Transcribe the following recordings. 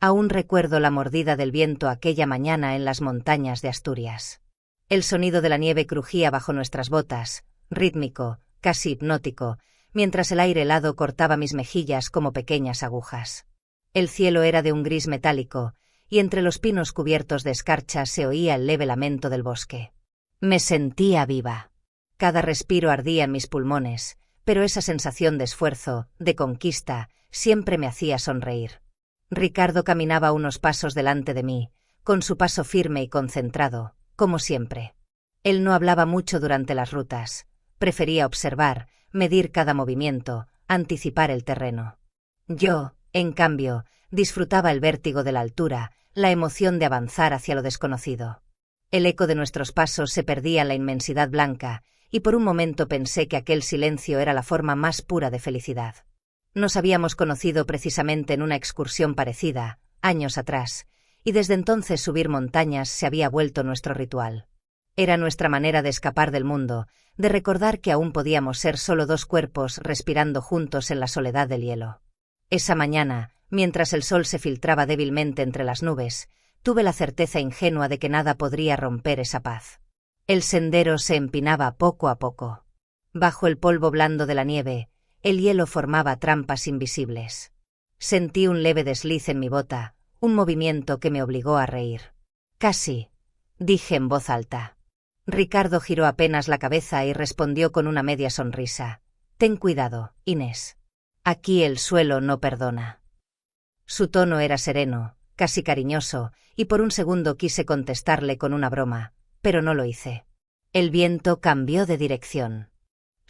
Aún recuerdo la mordida del viento aquella mañana en las montañas de Asturias. El sonido de la nieve crujía bajo nuestras botas, rítmico, casi hipnótico, mientras el aire helado cortaba mis mejillas como pequeñas agujas. El cielo era de un gris metálico, y entre los pinos cubiertos de escarcha se oía el leve lamento del bosque. Me sentía viva. Cada respiro ardía en mis pulmones, pero esa sensación de esfuerzo, de conquista, siempre me hacía sonreír. Ricardo caminaba unos pasos delante de mí, con su paso firme y concentrado, como siempre. Él no hablaba mucho durante las rutas, prefería observar, medir cada movimiento, anticipar el terreno. Yo, en cambio, disfrutaba el vértigo de la altura, la emoción de avanzar hacia lo desconocido. El eco de nuestros pasos se perdía en la inmensidad blanca, y por un momento pensé que aquel silencio era la forma más pura de felicidad. Nos habíamos conocido precisamente en una excursión parecida, años atrás, y desde entonces subir montañas se había vuelto nuestro ritual. Era nuestra manera de escapar del mundo, de recordar que aún podíamos ser solo dos cuerpos respirando juntos en la soledad del hielo. Esa mañana, mientras el sol se filtraba débilmente entre las nubes, tuve la certeza ingenua de que nada podría romper esa paz. El sendero se empinaba poco a poco. Bajo el polvo blando de la nieve, el hielo formaba trampas invisibles. Sentí un leve desliz en mi bota, un movimiento que me obligó a reír. Casi, dije en voz alta. Ricardo giró apenas la cabeza y respondió con una media sonrisa. Ten cuidado, Inés. Aquí el suelo no perdona. Su tono era sereno, casi cariñoso, y por un segundo quise contestarle con una broma, pero no lo hice. El viento cambió de dirección.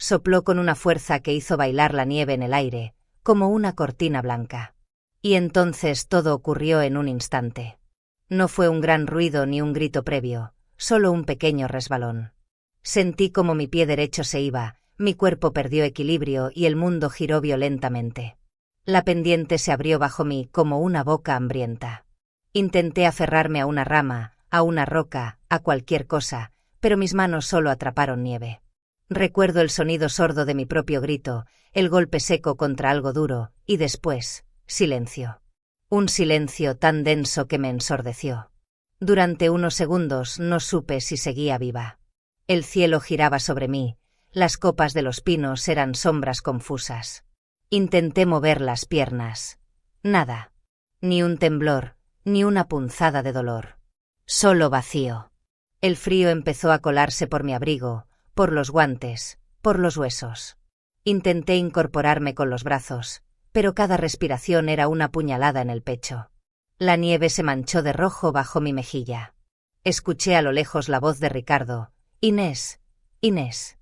Sopló con una fuerza que hizo bailar la nieve en el aire, como una cortina blanca. Y entonces todo ocurrió en un instante. No fue un gran ruido ni un grito previo, solo un pequeño resbalón. Sentí como mi pie derecho se iba, mi cuerpo perdió equilibrio y el mundo giró violentamente. La pendiente se abrió bajo mí como una boca hambrienta. Intenté aferrarme a una rama, a una roca, a cualquier cosa, pero mis manos solo atraparon nieve. Recuerdo el sonido sordo de mi propio grito, el golpe seco contra algo duro, y después, silencio. Un silencio tan denso que me ensordeció. Durante unos segundos no supe si seguía viva. El cielo giraba sobre mí, las copas de los pinos eran sombras confusas. Intenté mover las piernas. Nada. Ni un temblor, ni una punzada de dolor. Solo vacío. El frío empezó a colarse por mi abrigo, por los guantes, por los huesos. Intenté incorporarme con los brazos, pero cada respiración era una puñalada en el pecho. La nieve se manchó de rojo bajo mi mejilla. Escuché a lo lejos la voz de Ricardo. Inés, Inés.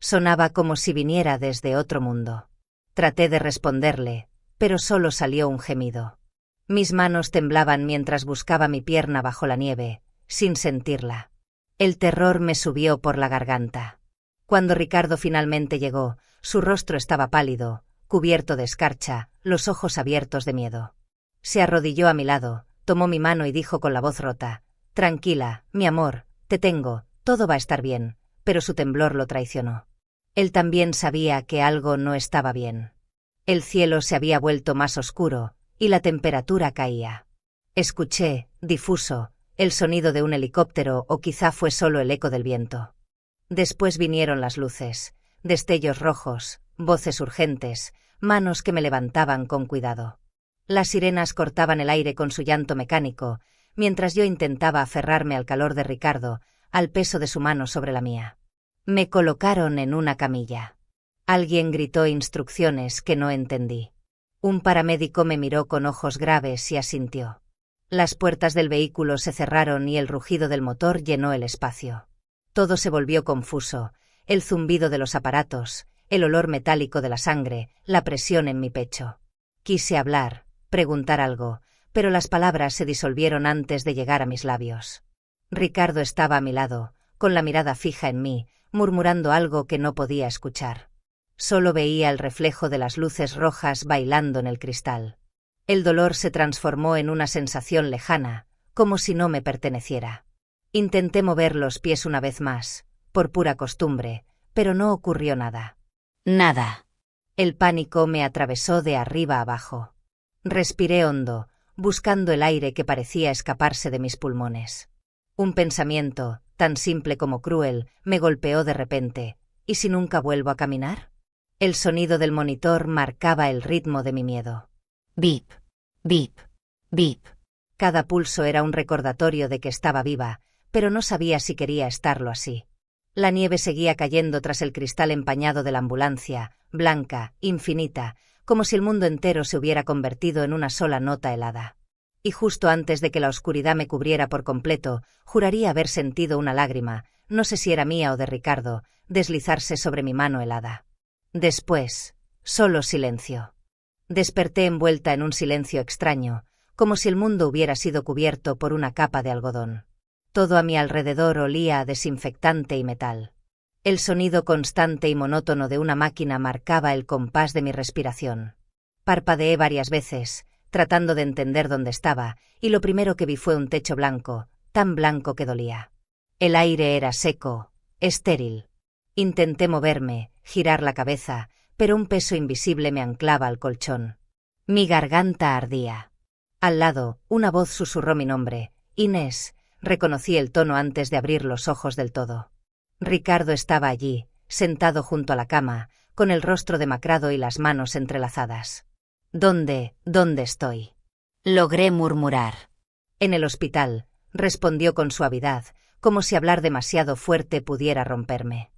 Sonaba como si viniera desde otro mundo. Traté de responderle, pero solo salió un gemido. Mis manos temblaban mientras buscaba mi pierna bajo la nieve, sin sentirla. El terror me subió por la garganta. Cuando Ricardo finalmente llegó, su rostro estaba pálido, cubierto de escarcha, los ojos abiertos de miedo. Se arrodilló a mi lado, tomó mi mano y dijo con la voz rota: «Tranquila, mi amor, te tengo, todo va a estar bien», pero su temblor lo traicionó. Él también sabía que algo no estaba bien. El cielo se había vuelto más oscuro, y la temperatura caía. Escuché, difuso, el sonido de un helicóptero o quizá fue solo el eco del viento. Después vinieron las luces, destellos rojos, voces urgentes, manos que me levantaban con cuidado. Las sirenas cortaban el aire con su llanto mecánico, mientras yo intentaba aferrarme al calor de Ricardo, al peso de su mano sobre la mía. Me colocaron en una camilla. Alguien gritó instrucciones que no entendí. Un paramédico me miró con ojos graves y asintió. Las puertas del vehículo se cerraron y el rugido del motor llenó el espacio. Todo se volvió confuso, el zumbido de los aparatos, el olor metálico de la sangre, la presión en mi pecho. Quise hablar, preguntar algo, pero las palabras se disolvieron antes de llegar a mis labios. Ricardo estaba a mi lado, con la mirada fija en mí, murmurando algo que no podía escuchar. Solo veía el reflejo de las luces rojas bailando en el cristal. El dolor se transformó en una sensación lejana, como si no me perteneciera. Intenté mover los pies una vez más, por pura costumbre, pero no ocurrió nada. Nada. El pánico me atravesó de arriba abajo. Respiré hondo, buscando el aire que parecía escaparse de mis pulmones. Un pensamiento, tan simple como cruel, me golpeó de repente. ¿Y si nunca vuelvo a caminar? El sonido del monitor marcaba el ritmo de mi miedo. Bip, bip, bip. Cada pulso era un recordatorio de que estaba viva, pero no sabía si quería estarlo así. La nieve seguía cayendo tras el cristal empañado de la ambulancia, blanca, infinita, como si el mundo entero se hubiera convertido en una sola nota helada. Y justo antes de que la oscuridad me cubriera por completo, juraría haber sentido una lágrima, no sé si era mía o de Ricardo, deslizarse sobre mi mano helada. Después, solo silencio. Desperté envuelta en un silencio extraño, como si el mundo hubiera sido cubierto por una capa de algodón. Todo a mi alrededor olía a desinfectante y metal. El sonido constante y monótono de una máquina marcaba el compás de mi respiración. Parpadeé varias veces, tratando de entender dónde estaba, y lo primero que vi fue un techo blanco, tan blanco que dolía. El aire era seco, estéril. Intenté moverme, girar la cabeza, pero un peso invisible me anclaba al colchón. Mi garganta ardía. Al lado, una voz susurró mi nombre. Inés. Reconocí el tono antes de abrir los ojos del todo. Ricardo estaba allí, sentado junto a la cama, con el rostro demacrado y las manos entrelazadas. ¿Dónde estoy? Logré murmurar. En el hospital, respondió con suavidad, como si hablar demasiado fuerte pudiera romperme.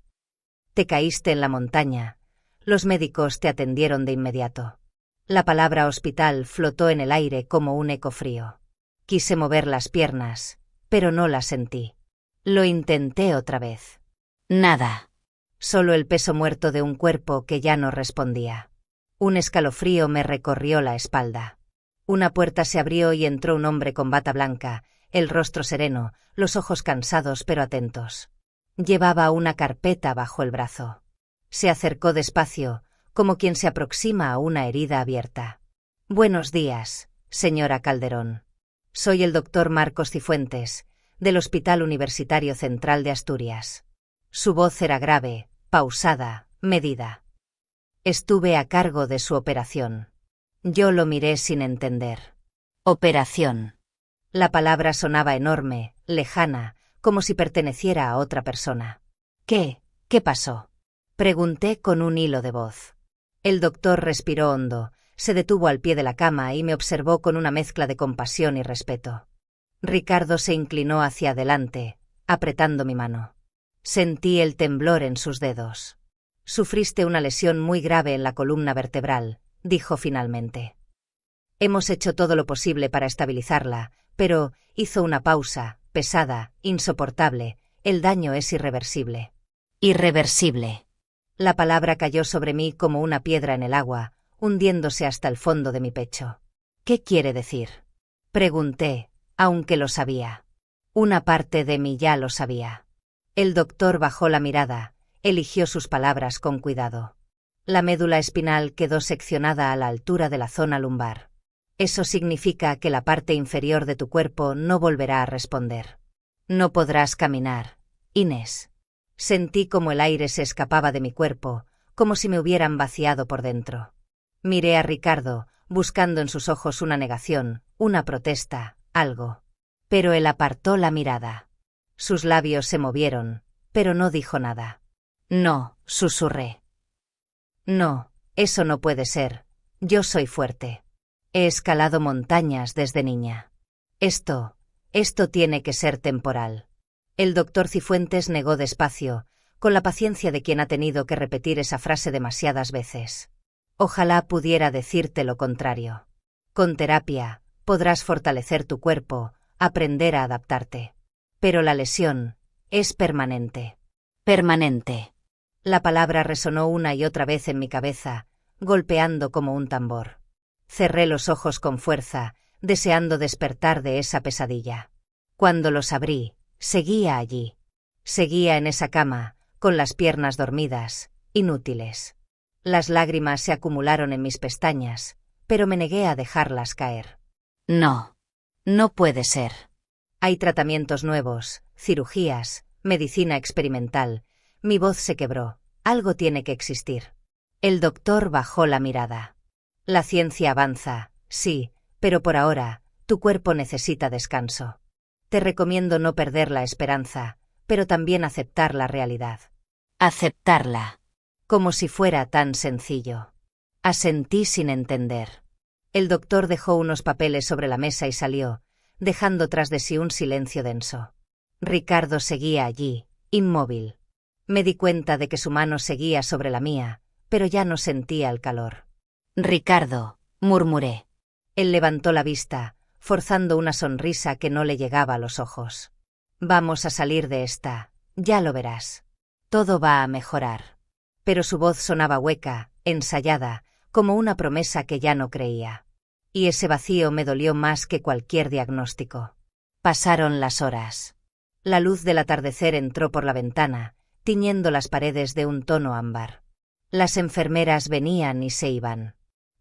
Te caíste en la montaña. Los médicos te atendieron de inmediato. La palabra hospital flotó en el aire como un eco frío. Quise mover las piernas, pero no las sentí. Lo intenté otra vez. Nada. Solo el peso muerto de un cuerpo que ya no respondía. Un escalofrío me recorrió la espalda. Una puerta se abrió y entró un hombre con bata blanca, el rostro sereno, los ojos cansados pero atentos. Llevaba una carpeta bajo el brazo. Se acercó despacio, como quien se aproxima a una herida abierta. Buenos días, señora Calderón. Soy el doctor Marcos Cifuentes, del Hospital Universitario Central de Asturias. Su voz era grave, pausada, medida. Estuve a cargo de su operación. Yo lo miré sin entender. Operación. La palabra sonaba enorme, lejana, como si perteneciera a otra persona. ¿Qué pasó? Pregunté con un hilo de voz. El doctor respiró hondo, se detuvo al pie de la cama y me observó con una mezcla de compasión y respeto. Ricardo se inclinó hacia adelante, apretando mi mano. Sentí el temblor en sus dedos. Sufriste una lesión muy grave en la columna vertebral, dijo finalmente. Hemos hecho todo lo posible para estabilizarla, pero hizo una pausa, pesada, insoportable. El daño es irreversible. Irreversible. La palabra cayó sobre mí como una piedra en el agua, hundiéndose hasta el fondo de mi pecho. ¿Qué quiere decir? Pregunté, aunque lo sabía. Una parte de mí ya lo sabía. El doctor bajó la mirada, eligió sus palabras con cuidado. La médula espinal quedó seccionada a la altura de la zona lumbar. Eso significa que la parte inferior de tu cuerpo no volverá a responder. No podrás caminar, Inés. Sentí como el aire se escapaba de mi cuerpo, como si me hubieran vaciado por dentro. Miré a Ricardo, buscando en sus ojos una negación, una protesta, algo. Pero él apartó la mirada. Sus labios se movieron, pero no dijo nada. No, susurré. No, eso no puede ser. Yo soy fuerte. He escalado montañas desde niña. Esto tiene que ser temporal. El doctor Cifuentes negó despacio, con la paciencia de quien ha tenido que repetir esa frase demasiadas veces. Ojalá pudiera decirte lo contrario. Con terapia, podrás fortalecer tu cuerpo, aprender a adaptarte. Pero la lesión es permanente. Permanente. La palabra resonó una y otra vez en mi cabeza, golpeando como un tambor. Cerré los ojos con fuerza, deseando despertar de esa pesadilla. Cuando los abrí, seguía allí. Seguía en esa cama, con las piernas dormidas, inútiles. Las lágrimas se acumularon en mis pestañas, pero me negué a dejarlas caer. No. No puede ser. Hay tratamientos nuevos, cirugías, medicina experimental. Mi voz se quebró. Algo tiene que existir. El doctor bajó la mirada. La ciencia avanza, sí, pero por ahora, Tu cuerpo necesita descanso. Te recomiendo no perder la esperanza, pero también aceptar la realidad. Aceptarla. Como si fuera tan sencillo. Asentí sin entender. El doctor dejó unos papeles sobre la mesa y salió, dejando tras de sí un silencio denso. Ricardo seguía allí, inmóvil. Me di cuenta de que su mano seguía sobre la mía, pero ya no sentía el calor. Ricardo, murmuré. Él levantó la vista, forzando una sonrisa que no le llegaba a los ojos. Vamos a salir de esta, ya lo verás. Todo va a mejorar. Pero su voz sonaba hueca, ensayada, como una promesa que ya no creía. Y ese vacío me dolió más que cualquier diagnóstico. Pasaron las horas. La luz del atardecer entró por la ventana, tiñendo las paredes de un tono ámbar. Las enfermeras venían y se iban.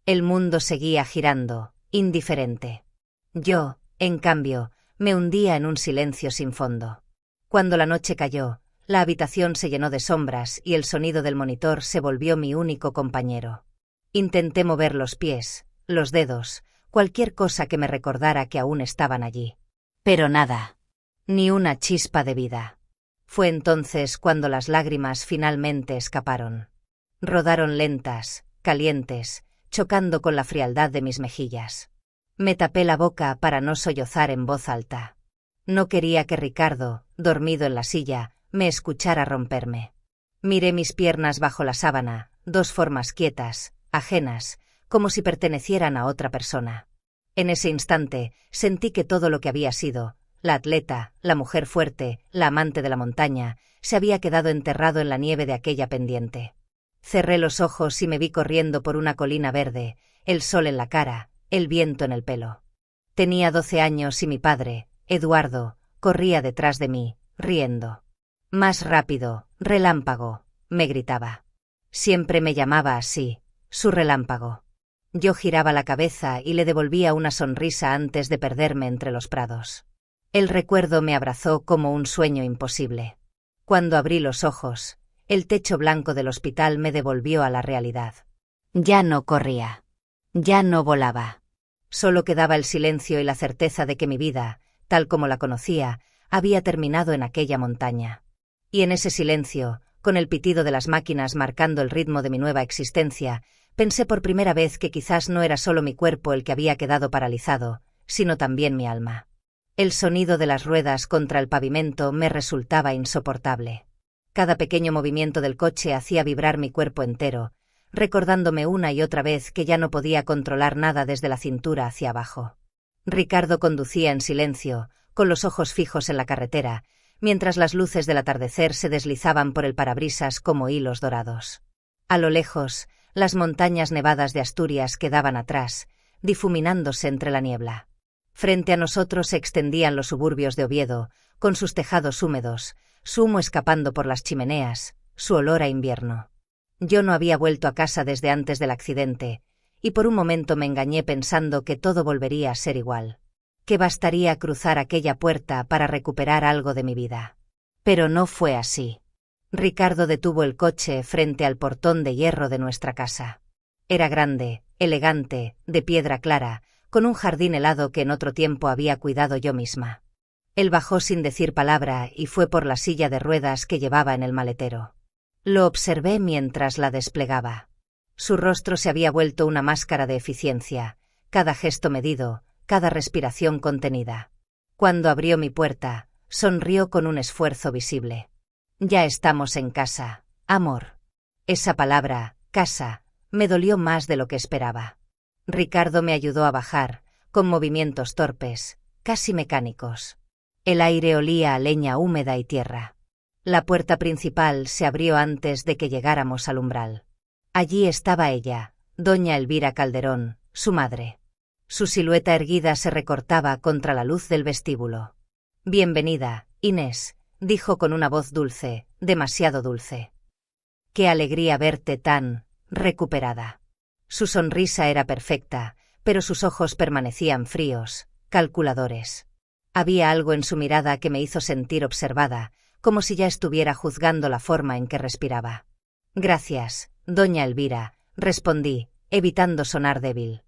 El mundo seguía girando, indiferente. Yo, en cambio, me hundía en un silencio sin fondo. Cuando la noche cayó, la habitación se llenó de sombras y el sonido del monitor se volvió mi único compañero. Intenté mover los pies, los dedos, cualquier cosa que me recordara que aún estaban allí. Pero nada. Ni una chispa de vida. Fue entonces cuando las lágrimas finalmente escaparon. Rodaron lentas, calientes, chocando con la frialdad de mis mejillas. Me tapé la boca para no sollozar en voz alta. No quería que Ricardo, dormido en la silla, me escuchara romperme. Miré mis piernas bajo la sábana, dos formas quietas, ajenas, como si pertenecieran a otra persona. En ese instante, sentí que todo lo que había sido, la atleta, la mujer fuerte, la amante de la montaña, se había quedado enterrado en la nieve de aquella pendiente. Cerré los ojos y me vi corriendo por una colina verde, el sol en la cara, el viento en el pelo. Tenía 12 años y mi padre, Eduardo, corría detrás de mí, riendo. Más rápido, relámpago, me gritaba. Siempre me llamaba así, su relámpago. Yo giraba la cabeza y le devolvía una sonrisa antes de perderme entre los prados. El recuerdo me abrazó como un sueño imposible. Cuando abrí los ojos, el techo blanco del hospital me devolvió a la realidad. Ya no corría. Ya no volaba. Solo quedaba el silencio y la certeza de que mi vida, tal como la conocía, había terminado en aquella montaña. Y en ese silencio, con el pitido de las máquinas marcando el ritmo de mi nueva existencia, pensé por primera vez que quizás no era solo mi cuerpo el que había quedado paralizado, sino también mi alma. El sonido de las ruedas contra el pavimento me resultaba insoportable. Cada pequeño movimiento del coche hacía vibrar mi cuerpo entero, recordándome una y otra vez que ya no podía controlar nada desde la cintura hacia abajo. Ricardo conducía en silencio, con los ojos fijos en la carretera, mientras las luces del atardecer se deslizaban por el parabrisas como hilos dorados. A lo lejos, las montañas nevadas de Asturias quedaban atrás, difuminándose entre la niebla. Frente a nosotros se extendían los suburbios de Oviedo, con sus tejados húmedos, su humo escapando por las chimeneas, su olor a invierno. Yo no había vuelto a casa desde antes del accidente, y por un momento me engañé pensando que todo volvería a ser igual, que bastaría cruzar aquella puerta para recuperar algo de mi vida. Pero no fue así. Ricardo detuvo el coche frente al portón de hierro de nuestra casa. Era grande, elegante, de piedra clara, con un jardín helado que en otro tiempo había cuidado yo misma. Él bajó sin decir palabra y fue por la silla de ruedas que llevaba en el maletero. Lo observé mientras la desplegaba. Su rostro se había vuelto una máscara de eficiencia, cada gesto medido, cada respiración contenida. Cuando abrió mi puerta, sonrió con un esfuerzo visible. Ya estamos en casa, amor. Esa palabra, casa, me dolió más de lo que esperaba. Ricardo me ayudó a bajar, con movimientos torpes, casi mecánicos. El aire olía a leña húmeda y tierra. La puerta principal se abrió antes de que llegáramos al umbral. Allí estaba ella, doña Elvira Calderón, su madre. Su silueta erguida se recortaba contra la luz del vestíbulo. «Bienvenida, Inés», dijo con una voz dulce, demasiado dulce. «Qué alegría verte tan recuperada». Su sonrisa era perfecta, pero sus ojos permanecían fríos, calculadores. Había algo en su mirada que me hizo sentir observada, como si ya estuviera juzgando la forma en que respiraba. «Gracias, doña Elvira», respondí, evitando sonar débil.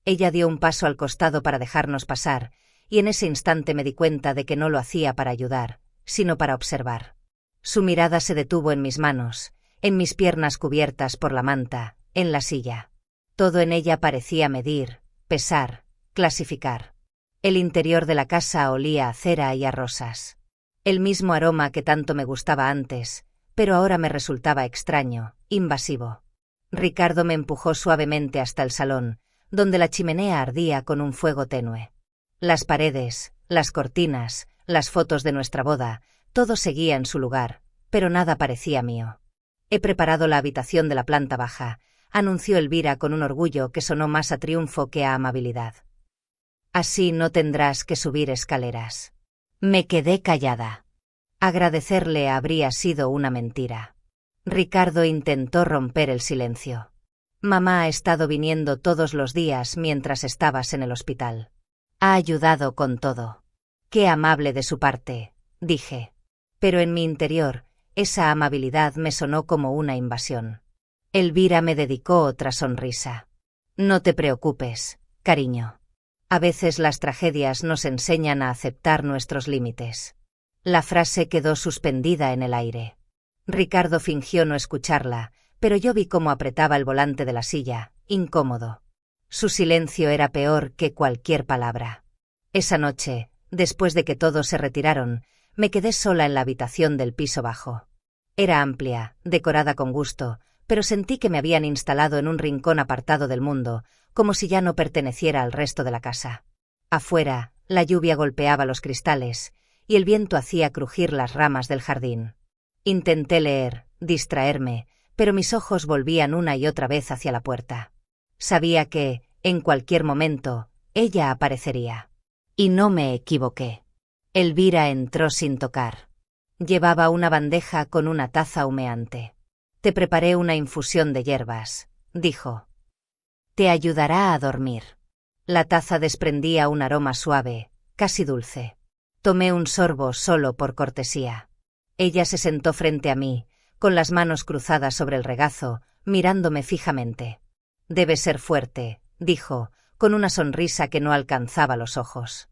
Ella dio un paso al costado para dejarnos pasar, y en ese instante me di cuenta de que no lo hacía para ayudar, sino para observar. Su mirada se detuvo en mis manos, en mis piernas cubiertas por la manta, en la silla. Todo en ella parecía medir, pesar, clasificar. El interior de la casa olía a cera y a rosas. El mismo aroma que tanto me gustaba antes, pero ahora me resultaba extraño, invasivo. Ricardo me empujó suavemente hasta el salón, donde la chimenea ardía con un fuego tenue. Las paredes, las cortinas, las fotos de nuestra boda, todo seguía en su lugar, pero nada parecía mío. He preparado la habitación de la planta baja, anunció Elvira con un orgullo que sonó más a triunfo que a amabilidad. Así no tendrás que subir escaleras. Me quedé callada. Agradecerle habría sido una mentira. Ricardo intentó romper el silencio. Mamá ha estado viniendo todos los días mientras estabas en el hospital. Ha ayudado con todo. Qué amable de su parte, dije. Pero en mi interior, esa amabilidad me sonó como una invasión. Elvira me dedicó otra sonrisa. No te preocupes, cariño. A veces las tragedias nos enseñan a aceptar nuestros límites. La frase quedó suspendida en el aire. Ricardo fingió no escucharla, pero yo vi cómo apretaba el volante de la silla, incómodo. Su silencio era peor que cualquier palabra. Esa noche, después de que todos se retiraron, me quedé sola en la habitación del piso bajo. Era amplia, decorada con gusto, pero sentí que me habían instalado en un rincón apartado del mundo, como si ya no perteneciera al resto de la casa. Afuera, la lluvia golpeaba los cristales, y el viento hacía crujir las ramas del jardín. Intenté leer, distraerme, pero mis ojos volvían una y otra vez hacia la puerta. Sabía que, en cualquier momento, ella aparecería. Y no me equivoqué. Elvira entró sin tocar. Llevaba una bandeja con una taza humeante. Te preparé una infusión de hierbas, dijo. Te ayudará a dormir. La taza desprendía un aroma suave, casi dulce. Tomé un sorbo solo por cortesía. Ella se sentó frente a mí, con las manos cruzadas sobre el regazo, mirándome fijamente. Debes ser fuerte, dijo, con una sonrisa que no alcanzaba los ojos.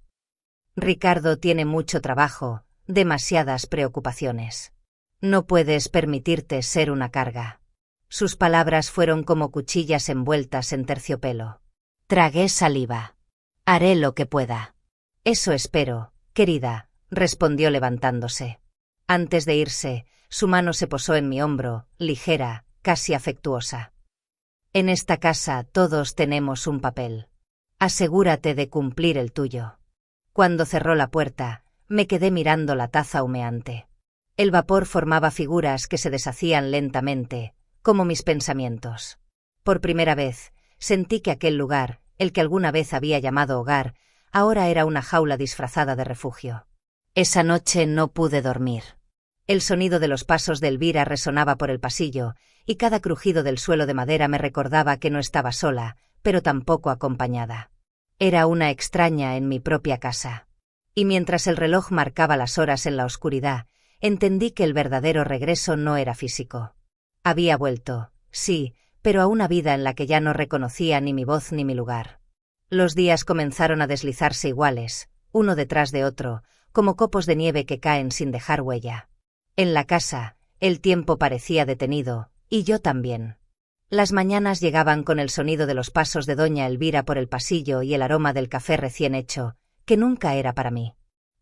Ricardo tiene mucho trabajo, demasiadas preocupaciones. No puedes permitirte ser una carga. Sus palabras fueron como cuchillas envueltas en terciopelo. Tragué saliva. Haré lo que pueda. Eso espero, querida, respondió levantándose. Antes de irse, su mano se posó en mi hombro, ligera, casi afectuosa. En esta casa todos tenemos un papel. Asegúrate de cumplir el tuyo. Cuando cerró la puerta, me quedé mirando la taza humeante. El vapor formaba figuras que se deshacían lentamente, como mis pensamientos. Por primera vez, sentí que aquel lugar, el que alguna vez había llamado hogar, ahora era una jaula disfrazada de refugio. Esa noche no pude dormir. El sonido de los pasos de Elvira resonaba por el pasillo, y cada crujido del suelo de madera me recordaba que no estaba sola, pero tampoco acompañada. Era una extraña en mi propia casa. Y mientras el reloj marcaba las horas en la oscuridad, entendí que el verdadero regreso no era físico. Había vuelto, sí, pero a una vida en la que ya no reconocía ni mi voz ni mi lugar. Los días comenzaron a deslizarse iguales, uno detrás de otro, como copos de nieve que caen sin dejar huella. En la casa, el tiempo parecía detenido, y yo también. Las mañanas llegaban con el sonido de los pasos de doña Elvira por el pasillo y el aroma del café recién hecho, que nunca era para mí.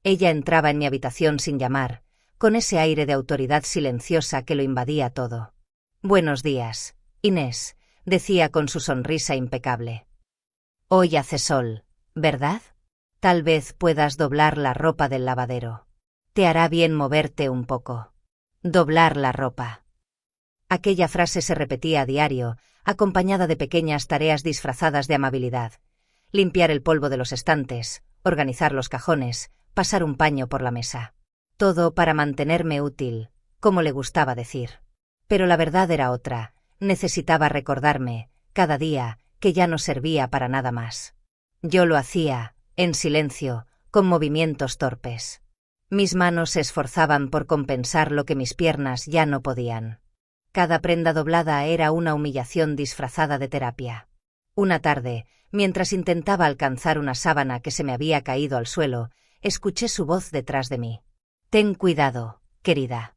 Ella entraba en mi habitación sin llamar, con ese aire de autoridad silenciosa que lo invadía todo. «Buenos días, Inés», decía con su sonrisa impecable. «Hoy hace sol, ¿verdad? Tal vez puedas doblar la ropa del lavadero. Te hará bien moverte un poco. Doblar la ropa». Aquella frase se repetía a diario, acompañada de pequeñas tareas disfrazadas de amabilidad. Limpiar el polvo de los estantes, organizar los cajones, pasar un paño por la mesa. Todo para mantenerme útil, como le gustaba decir. Pero la verdad era otra, necesitaba recordarme, cada día, que ya no servía para nada más. Yo lo hacía, en silencio, con movimientos torpes. Mis manos se esforzaban por compensar lo que mis piernas ya no podían. Cada prenda doblada era una humillación disfrazada de terapia. Una tarde, Mientras intentaba alcanzar una sábana que se me había caído al suelo, escuché su voz detrás de mí. Ten cuidado, querida.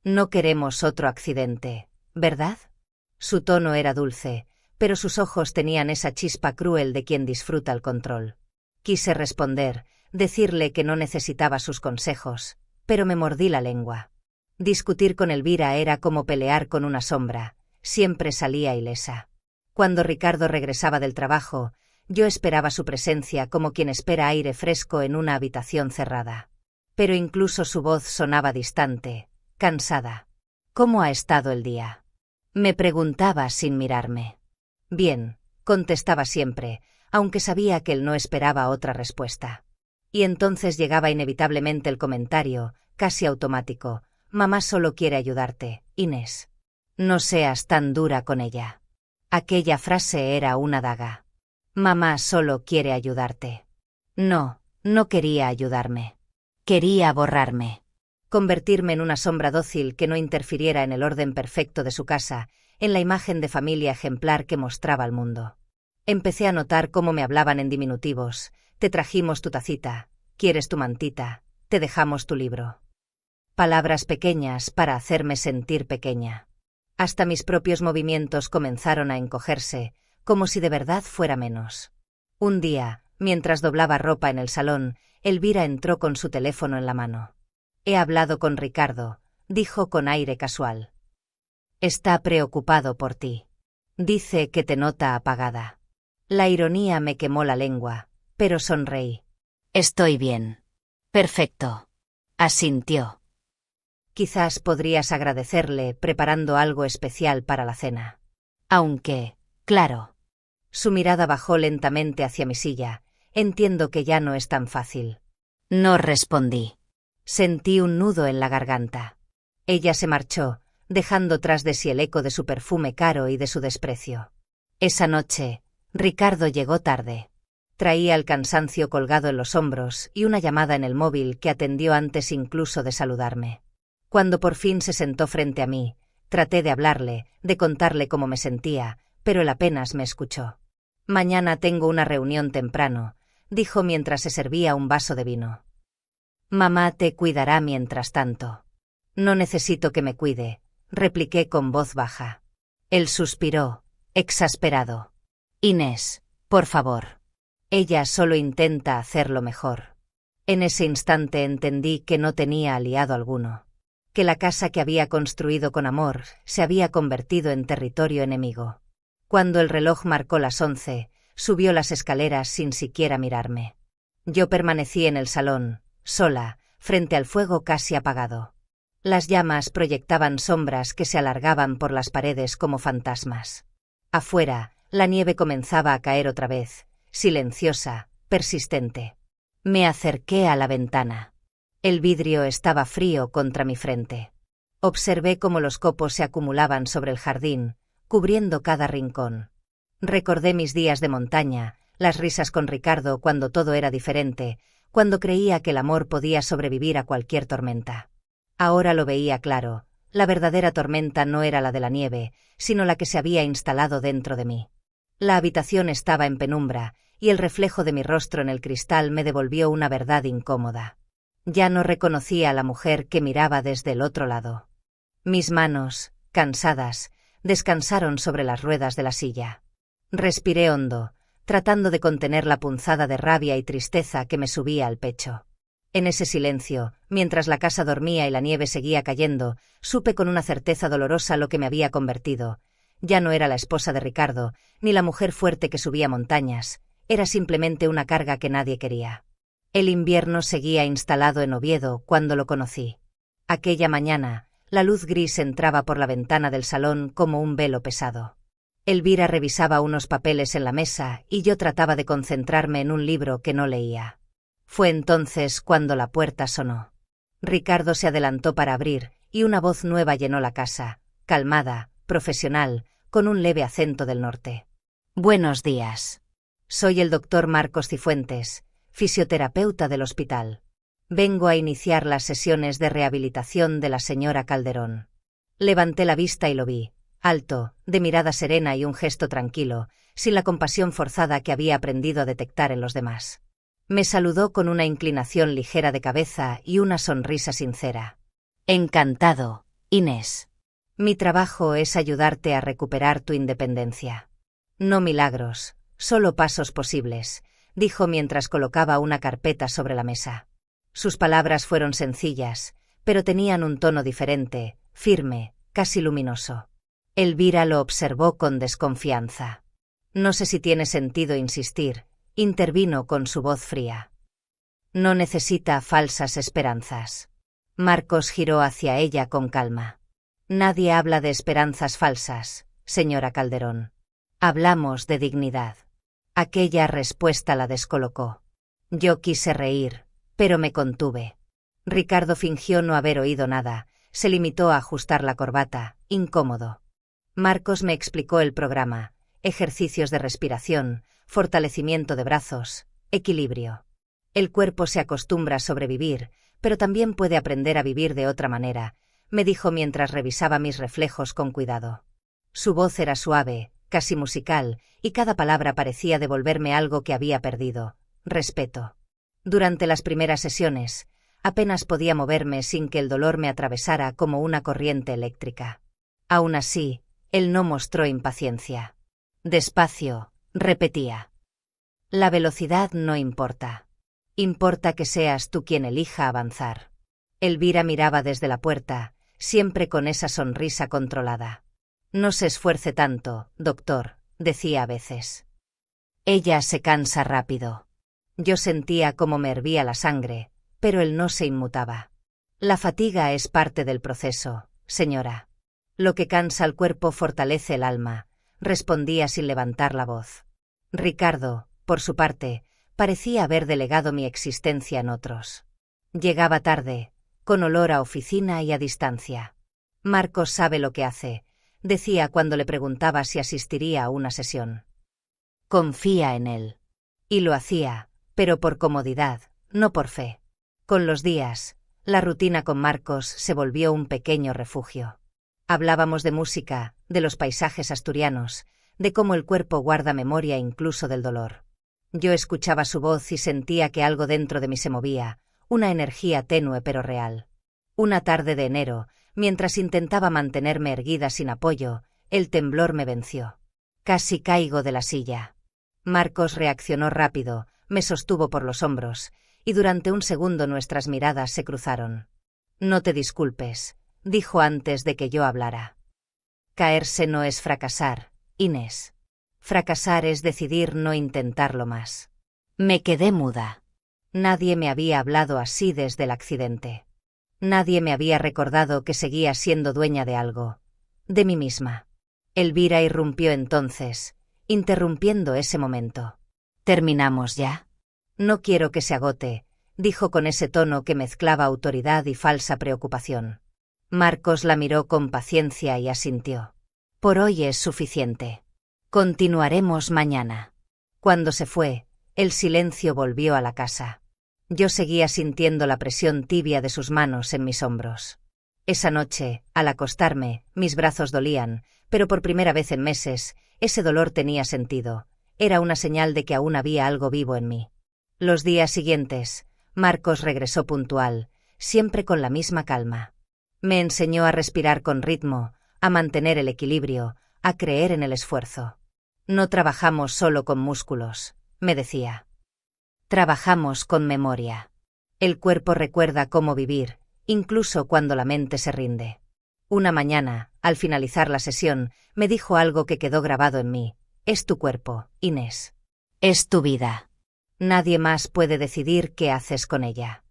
No queremos otro accidente, ¿verdad? Su tono era dulce, pero sus ojos tenían esa chispa cruel de quien disfruta el control. Quise responder, decirle que no necesitaba sus consejos, pero me mordí la lengua. Discutir con Elvira era como pelear con una sombra, siempre salía ilesa. Cuando Ricardo regresaba del trabajo, yo esperaba su presencia como quien espera aire fresco en una habitación cerrada. Pero incluso su voz sonaba distante, cansada. ¿Cómo ha estado el día? Me preguntaba sin mirarme. Bien, contestaba siempre, aunque sabía que él no esperaba otra respuesta. Y entonces llegaba inevitablemente el comentario, casi automático: mamá solo quiere ayudarte, Inés. No seas tan dura con ella. Aquella frase era una daga. Mamá solo quiere ayudarte. No, no quería ayudarme. Quería borrarme. Convertirme en una sombra dócil que no interfiriera en el orden perfecto de su casa, en la imagen de familia ejemplar que mostraba al mundo. Empecé a notar cómo me hablaban en diminutivos: te trajimos tu tacita, quieres tu mantita, te dejamos tu libro. Palabras pequeñas para hacerme sentir pequeña. Hasta mis propios movimientos comenzaron a encogerse, como si de verdad fuera menos. Un día, mientras doblaba ropa en el salón, Elvira entró con su teléfono en la mano. He hablado con Ricardo, dijo con aire casual. Está preocupado por ti. Dice que te nota apagada. La ironía me quemó la lengua, pero sonreí. Estoy bien. Perfecto. Asintió. Quizás podrías agradecerle preparando algo especial para la cena. Aunque, claro. Su mirada bajó lentamente hacia mi silla. Entiendo que ya no es tan fácil. No respondí. Sentí un nudo en la garganta. Ella se marchó, dejando tras de sí el eco de su perfume caro y de su desprecio. Esa noche, Ricardo llegó tarde. Traía el cansancio colgado en los hombros y una llamada en el móvil que atendió antes incluso de saludarme. Cuando por fin se sentó frente a mí, traté de hablarle, de contarle cómo me sentía, pero él apenas me escuchó. Mañana tengo una reunión temprano, dijo mientras se servía un vaso de vino. Mamá te cuidará mientras tanto. No necesito que me cuide, repliqué con voz baja. Él suspiró, exasperado. Inés, por favor. Ella solo intenta hacerlo mejor. En ese instante entendí que no tenía aliado alguno. Que la casa que había construido con amor se había convertido en territorio enemigo. Cuando el reloj marcó las 11, subió las escaleras sin siquiera mirarme. Yo permanecí en el salón, sola, frente al fuego casi apagado. Las llamas proyectaban sombras que se alargaban por las paredes como fantasmas. Afuera, la nieve comenzaba a caer otra vez, silenciosa, persistente. Me acerqué a la ventana. El vidrio estaba frío contra mi frente. Observé cómo los copos se acumulaban sobre el jardín, cubriendo cada rincón. Recordé mis días de montaña, las risas con Ricardo cuando todo era diferente, cuando creía que el amor podía sobrevivir a cualquier tormenta. Ahora lo veía claro, la verdadera tormenta no era la de la nieve, sino la que se había instalado dentro de mí. La habitación estaba en penumbra, y el reflejo de mi rostro en el cristal me devolvió una verdad incómoda. Ya no reconocía a la mujer que miraba desde el otro lado. Mis manos, cansadas, descansaron sobre las ruedas de la silla. Respiré hondo, tratando de contener la punzada de rabia y tristeza que me subía al pecho. En ese silencio, mientras la casa dormía y la nieve seguía cayendo, supe con una certeza dolorosa lo que me había convertido. Ya no era la esposa de Ricardo, ni la mujer fuerte que subía montañas, era simplemente una carga que nadie quería. El invierno seguía instalado en Oviedo cuando lo conocí. Aquella mañana, la luz gris entraba por la ventana del salón como un velo pesado. Elvira revisaba unos papeles en la mesa y yo trataba de concentrarme en un libro que no leía. Fue entonces cuando la puerta sonó. Ricardo se adelantó para abrir y una voz nueva llenó la casa, calmada, profesional, con un leve acento del norte. Buenos días. Soy el doctor Marcos Cifuentes, fisioterapeuta del hospital. Vengo a iniciar las sesiones de rehabilitación de la señora Calderón. Levanté la vista y lo vi, alto, de mirada serena y un gesto tranquilo, sin la compasión forzada que había aprendido a detectar en los demás. Me saludó con una inclinación ligera de cabeza y una sonrisa sincera. Encantado, Inés. Mi trabajo es ayudarte a recuperar tu independencia. No milagros, solo pasos posibles, dijo mientras colocaba una carpeta sobre la mesa. Sus palabras fueron sencillas, pero tenían un tono diferente, firme, casi luminoso. Elvira lo observó con desconfianza. No sé si tiene sentido insistir, intervino con su voz fría. No necesita falsas esperanzas. Marcos giró hacia ella con calma. Nadie habla de esperanzas falsas, señora Calderón. Hablamos de dignidad. Aquella respuesta la descolocó. Yo quise reír, pero me contuve. Ricardo fingió no haber oído nada, se limitó a ajustar la corbata, incómodo. Marcos me explicó el programa: ejercicios de respiración, fortalecimiento de brazos, equilibrio. El cuerpo se acostumbra a sobrevivir, pero también puede aprender a vivir de otra manera, me dijo mientras revisaba mis reflejos con cuidado. Su voz era suave, casi musical, y cada palabra parecía devolverme algo que había perdido: respeto. Durante las primeras sesiones, apenas podía moverme sin que el dolor me atravesara como una corriente eléctrica. Aún así, él no mostró impaciencia. Despacio, repetía. La velocidad no importa. Importa que seas tú quien elija avanzar. Elvira miraba desde la puerta, siempre con esa sonrisa controlada. No se esfuerce tanto, doctor, decía a veces. Ella se cansa rápido. Yo sentía cómo me hervía la sangre, pero él no se inmutaba. La fatiga es parte del proceso, señora. Lo que cansa al cuerpo fortalece el alma, respondía sin levantar la voz. Ricardo, por su parte, parecía haber delegado mi existencia en otros. Llegaba tarde, con olor a oficina y a distancia. Marcos sabe lo que hace, decía cuando le preguntaba si asistiría a una sesión. Confía en él. Y lo hacía, pero por comodidad, no por fe. Con los días, la rutina con Marcos se volvió un pequeño refugio. Hablábamos de música, de los paisajes asturianos, de cómo el cuerpo guarda memoria incluso del dolor. Yo escuchaba su voz y sentía que algo dentro de mí se movía, una energía tenue pero real. Una tarde de enero, mientras intentaba mantenerme erguida sin apoyo, el temblor me venció. Casi caigo de la silla. Marcos reaccionó rápido, me sostuvo por los hombros, y durante un segundo nuestras miradas se cruzaron. No te disculpes, dijo antes de que yo hablara. Caerse no es fracasar, Inés. Fracasar es decidir no intentarlo más. Me quedé muda. Nadie me había hablado así desde el accidente. Nadie me había recordado que seguía siendo dueña de algo, de mí misma. Elvira irrumpió entonces, interrumpiendo ese momento. ¿Terminamos ya? No quiero que se agote, dijo con ese tono que mezclaba autoridad y falsa preocupación. Marcos la miró con paciencia y asintió. Por hoy es suficiente. Continuaremos mañana. Cuando se fue, el silencio volvió a la casa. Yo seguía sintiendo la presión tibia de sus manos en mis hombros. Esa noche, al acostarme, mis brazos dolían, pero por primera vez en meses, ese dolor tenía sentido. Era una señal de que aún había algo vivo en mí. Los días siguientes, Marcos regresó puntual, siempre con la misma calma. Me enseñó a respirar con ritmo, a mantener el equilibrio, a creer en el esfuerzo. No trabajamos solo con músculos, me decía. Trabajamos con memoria. El cuerpo recuerda cómo vivir, incluso cuando la mente se rinde. Una mañana, al finalizar la sesión, me dijo algo que quedó grabado en mí. Es tu cuerpo, Inés. Es tu vida. Nadie más puede decidir qué haces con ella.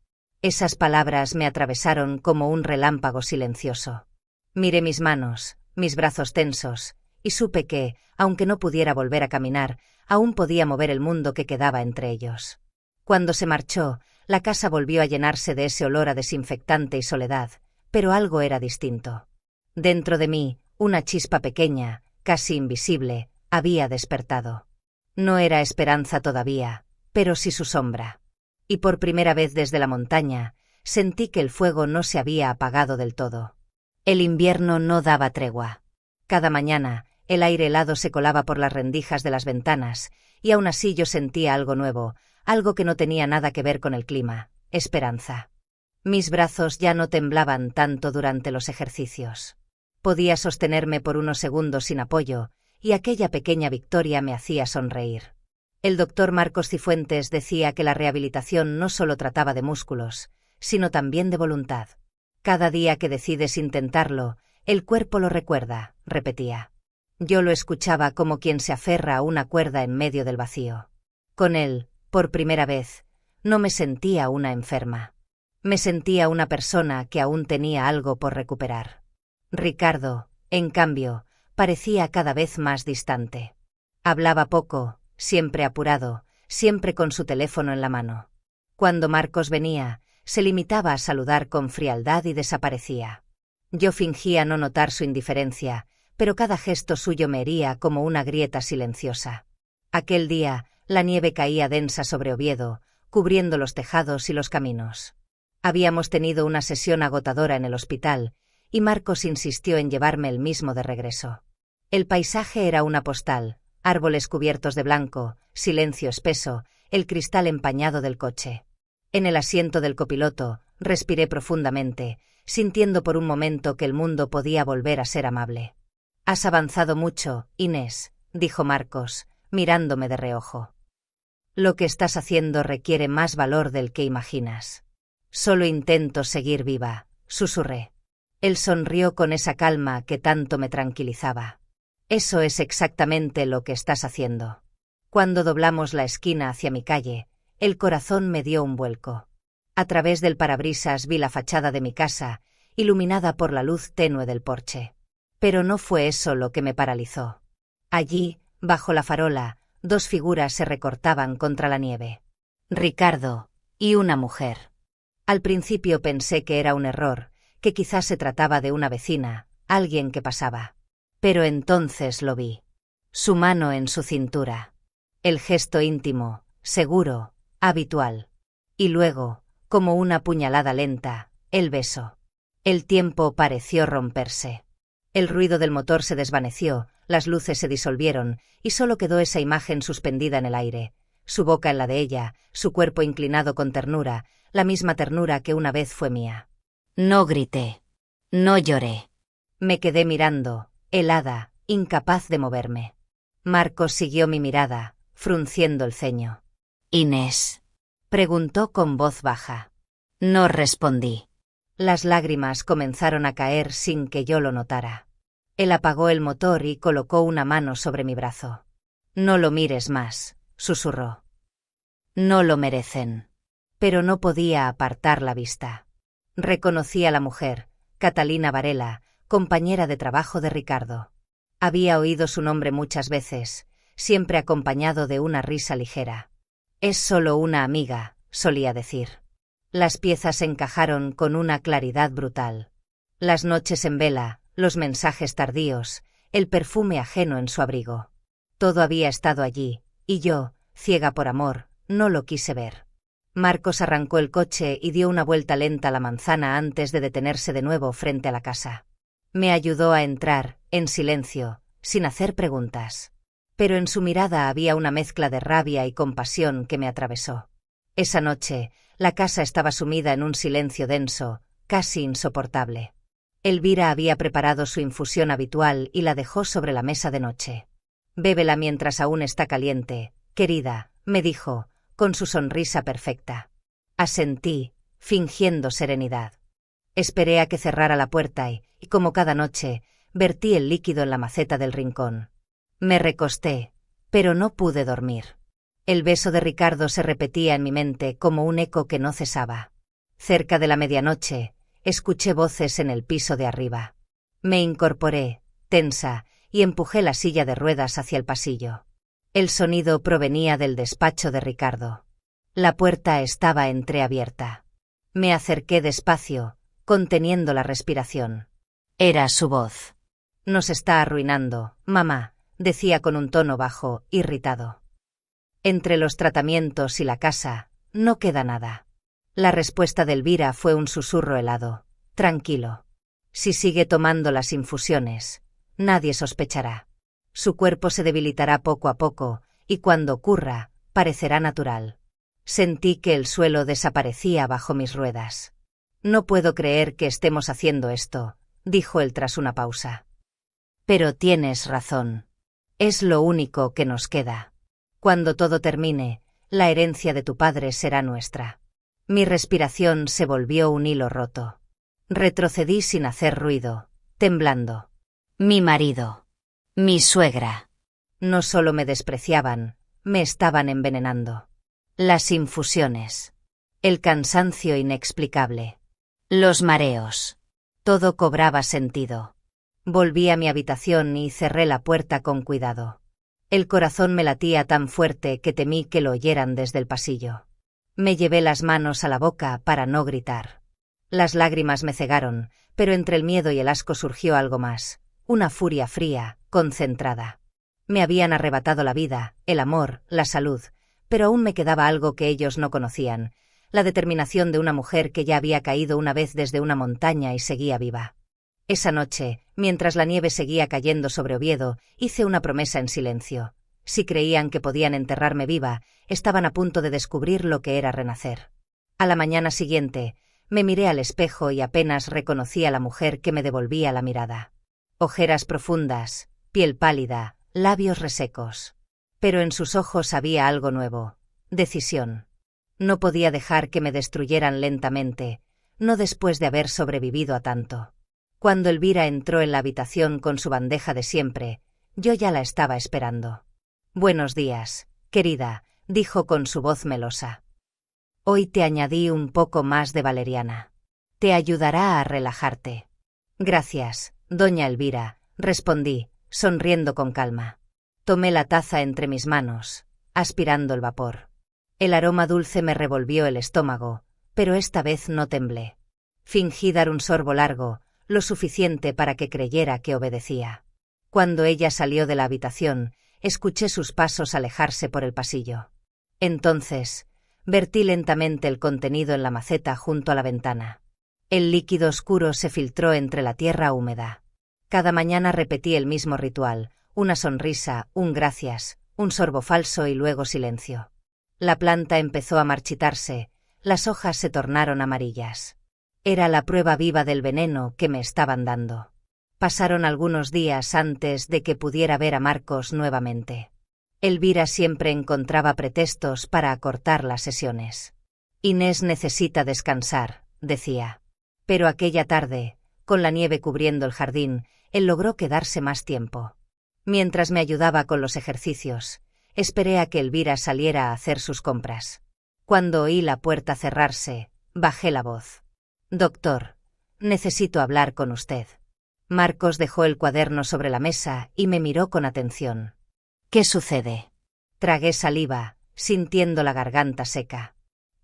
Esas palabras me atravesaron como un relámpago silencioso. Miré mis manos, mis brazos tensos, y supe que, aunque no pudiera volver a caminar, aún podía mover el mundo que quedaba entre ellos. Cuando se marchó, la casa volvió a llenarse de ese olor a desinfectante y soledad, pero algo era distinto. Dentro de mí, una chispa pequeña, casi invisible, había despertado. No era esperanza todavía, pero sí su sombra. Y por primera vez desde la montaña, sentí que el fuego no se había apagado del todo. El invierno no daba tregua. Cada mañana, El aire helado se colaba por las rendijas de las ventanas, y aún así yo sentía algo nuevo, algo que no tenía nada que ver con el clima: esperanza. Mis brazos ya no temblaban tanto durante los ejercicios. Podía sostenerme por unos segundos sin apoyo, y aquella pequeña victoria me hacía sonreír. El doctor Marcos Cifuentes decía que la rehabilitación no solo trataba de músculos, sino también de voluntad. Cada día que decides intentarlo, el cuerpo lo recuerda, repetía. Yo lo escuchaba como quien se aferra a una cuerda en medio del vacío. Con él, por primera vez, no me sentía una enferma. Me sentía una persona que aún tenía algo por recuperar. Ricardo, en cambio, parecía cada vez más distante. Hablaba poco, siempre apurado, siempre con su teléfono en la mano. Cuando Marcos venía, se limitaba a saludar con frialdad y desaparecía. Yo fingía no notar su indiferencia, pero cada gesto suyo me hería como una grieta silenciosa. Aquel día, la nieve caía densa sobre Oviedo, cubriendo los tejados y los caminos. Habíamos tenido una sesión agotadora en el hospital, y Marcos insistió en llevarme el mismo de regreso. El paisaje era una postal: árboles cubiertos de blanco, silencio espeso, el cristal empañado del coche. En el asiento del copiloto, respiré profundamente, sintiendo por un momento que el mundo podía volver a ser amable. «Has avanzado mucho, Inés», dijo Marcos, mirándome de reojo. «Lo que estás haciendo requiere más valor del que imaginas». «Solo intento seguir viva», susurré. Él sonrió con esa calma que tanto me tranquilizaba. «Eso es exactamente lo que estás haciendo». Cuando doblamos la esquina hacia mi calle, el corazón me dio un vuelco. A través del parabrisas vi la fachada de mi casa, iluminada por la luz tenue del porche. Pero no fue eso lo que me paralizó. Allí, bajo la farola, dos figuras se recortaban contra la nieve. Ricardo y una mujer. Al principio pensé que era un error, que quizás se trataba de una vecina, alguien que pasaba. Pero entonces lo vi. Su mano en su cintura. El gesto íntimo, seguro, habitual. Y luego, como una puñalada lenta, el beso. El tiempo pareció romperse. El ruido del motor se desvaneció, las luces se disolvieron, y solo quedó esa imagen suspendida en el aire, su boca en la de ella, su cuerpo inclinado con ternura, la misma ternura que una vez fue mía. No grité. No lloré. Me quedé mirando, helada, incapaz de moverme. Marcos siguió mi mirada, frunciendo el ceño. «Inés», preguntó con voz baja. No respondí. Las lágrimas comenzaron a caer sin que yo lo notara. Él apagó el motor y colocó una mano sobre mi brazo. «No lo mires más», susurró. «No lo merecen». Pero no podía apartar la vista. Reconocí a la mujer, Catalina Varela, compañera de trabajo de Ricardo. Había oído su nombre muchas veces, siempre acompañado de una risa ligera. «Es solo una amiga», solía decir. Las piezas encajaron con una claridad brutal. Las noches en vela, los mensajes tardíos, el perfume ajeno en su abrigo. Todo había estado allí, y yo, ciega por amor, no lo quise ver. Marcos arrancó el coche y dio una vuelta lenta a la manzana antes de detenerse de nuevo frente a la casa. Me ayudó a entrar, en silencio, sin hacer preguntas. Pero en su mirada había una mezcla de rabia y compasión que me atravesó. Esa noche, la casa estaba sumida en un silencio denso, casi insoportable. Elvira había preparado su infusión habitual y la dejó sobre la mesa de noche. «Bébela mientras aún está caliente, querida», me dijo, con su sonrisa perfecta. Asentí, fingiendo serenidad. Esperé a que cerrara la puerta y, como cada noche, vertí el líquido en la maceta del rincón. Me recosté, pero no pude dormir. El beso de Ricardo se repetía en mi mente como un eco que no cesaba. Cerca de la medianoche, escuché voces en el piso de arriba. Me incorporé, tensa, y empujé la silla de ruedas hacia el pasillo. El sonido provenía del despacho de Ricardo. La puerta estaba entreabierta. Me acerqué despacio, conteniendo la respiración. Era su voz. «Nos está arruinando, mamá», decía con un tono bajo, irritado. «Entre los tratamientos y la casa, no queda nada». La respuesta de Elvira fue un susurro helado. «Tranquilo. Si sigue tomando las infusiones, nadie sospechará». Su cuerpo se debilitará poco a poco, y cuando ocurra, parecerá natural. Sentí que el suelo desaparecía bajo mis ruedas. No puedo creer que estemos haciendo esto, dijo él tras una pausa. Pero tienes razón. Es lo único que nos queda. Cuando todo termine, la herencia de tu padre será nuestra. Mi respiración se volvió un hilo roto. Retrocedí sin hacer ruido, temblando. Mi marido. Mi suegra. No solo me despreciaban, me estaban envenenando. Las infusiones. El cansancio inexplicable. Los mareos. Todo cobraba sentido. Volví a mi habitación y cerré la puerta con cuidado. El corazón me latía tan fuerte que temí que lo oyeran desde el pasillo. Me llevé las manos a la boca para no gritar. Las lágrimas me cegaron, pero entre el miedo y el asco surgió algo más, una furia fría, concentrada. Me habían arrebatado la vida, el amor, la salud, pero aún me quedaba algo que ellos no conocían, la determinación de una mujer que ya había caído una vez desde una montaña y seguía viva. Esa noche, mientras la nieve seguía cayendo sobre Oviedo, hice una promesa en silencio. Si creían que podían enterrarme viva, estaban a punto de descubrir lo que era renacer. A la mañana siguiente, me miré al espejo y apenas reconocí a la mujer que me devolvía la mirada. Ojeras profundas, piel pálida, labios resecos. Pero en sus ojos había algo nuevo, decisión. No podía dejar que me destruyeran lentamente, no después de haber sobrevivido a tanto. Cuando Elvira entró en la habitación con su bandeja de siempre, yo ya la estaba esperando. «Buenos días, querida», dijo con su voz melosa. «Hoy te añadí un poco más de valeriana. Te ayudará a relajarte». «Gracias, doña Elvira», respondí, sonriendo con calma. Tomé la taza entre mis manos, aspirando el vapor. El aroma dulce me revolvió el estómago, pero esta vez no temblé. Fingí dar un sorbo largo, lo suficiente para que creyera que obedecía. Cuando ella salió de la habitación, escuché sus pasos alejarse por el pasillo. Entonces, vertí lentamente el contenido en la maceta junto a la ventana. El líquido oscuro se filtró entre la tierra húmeda. Cada mañana repetí el mismo ritual, una sonrisa, un gracias, un sorbo falso y luego silencio. La planta empezó a marchitarse, las hojas se tornaron amarillas. Era la prueba viva del veneno que me estaban dando. Pasaron algunos días antes de que pudiera ver a Marcos nuevamente. Elvira siempre encontraba pretextos para acortar las sesiones. «Inés necesita descansar», decía. Pero aquella tarde, con la nieve cubriendo el jardín, él logró quedarse más tiempo. Mientras me ayudaba con los ejercicios, esperé a que Elvira saliera a hacer sus compras. Cuando oí la puerta cerrarse, bajé la voz. «Doctor, necesito hablar con usted». Marcos dejó el cuaderno sobre la mesa y me miró con atención. «¿Qué sucede?» Tragué saliva, sintiendo la garganta seca.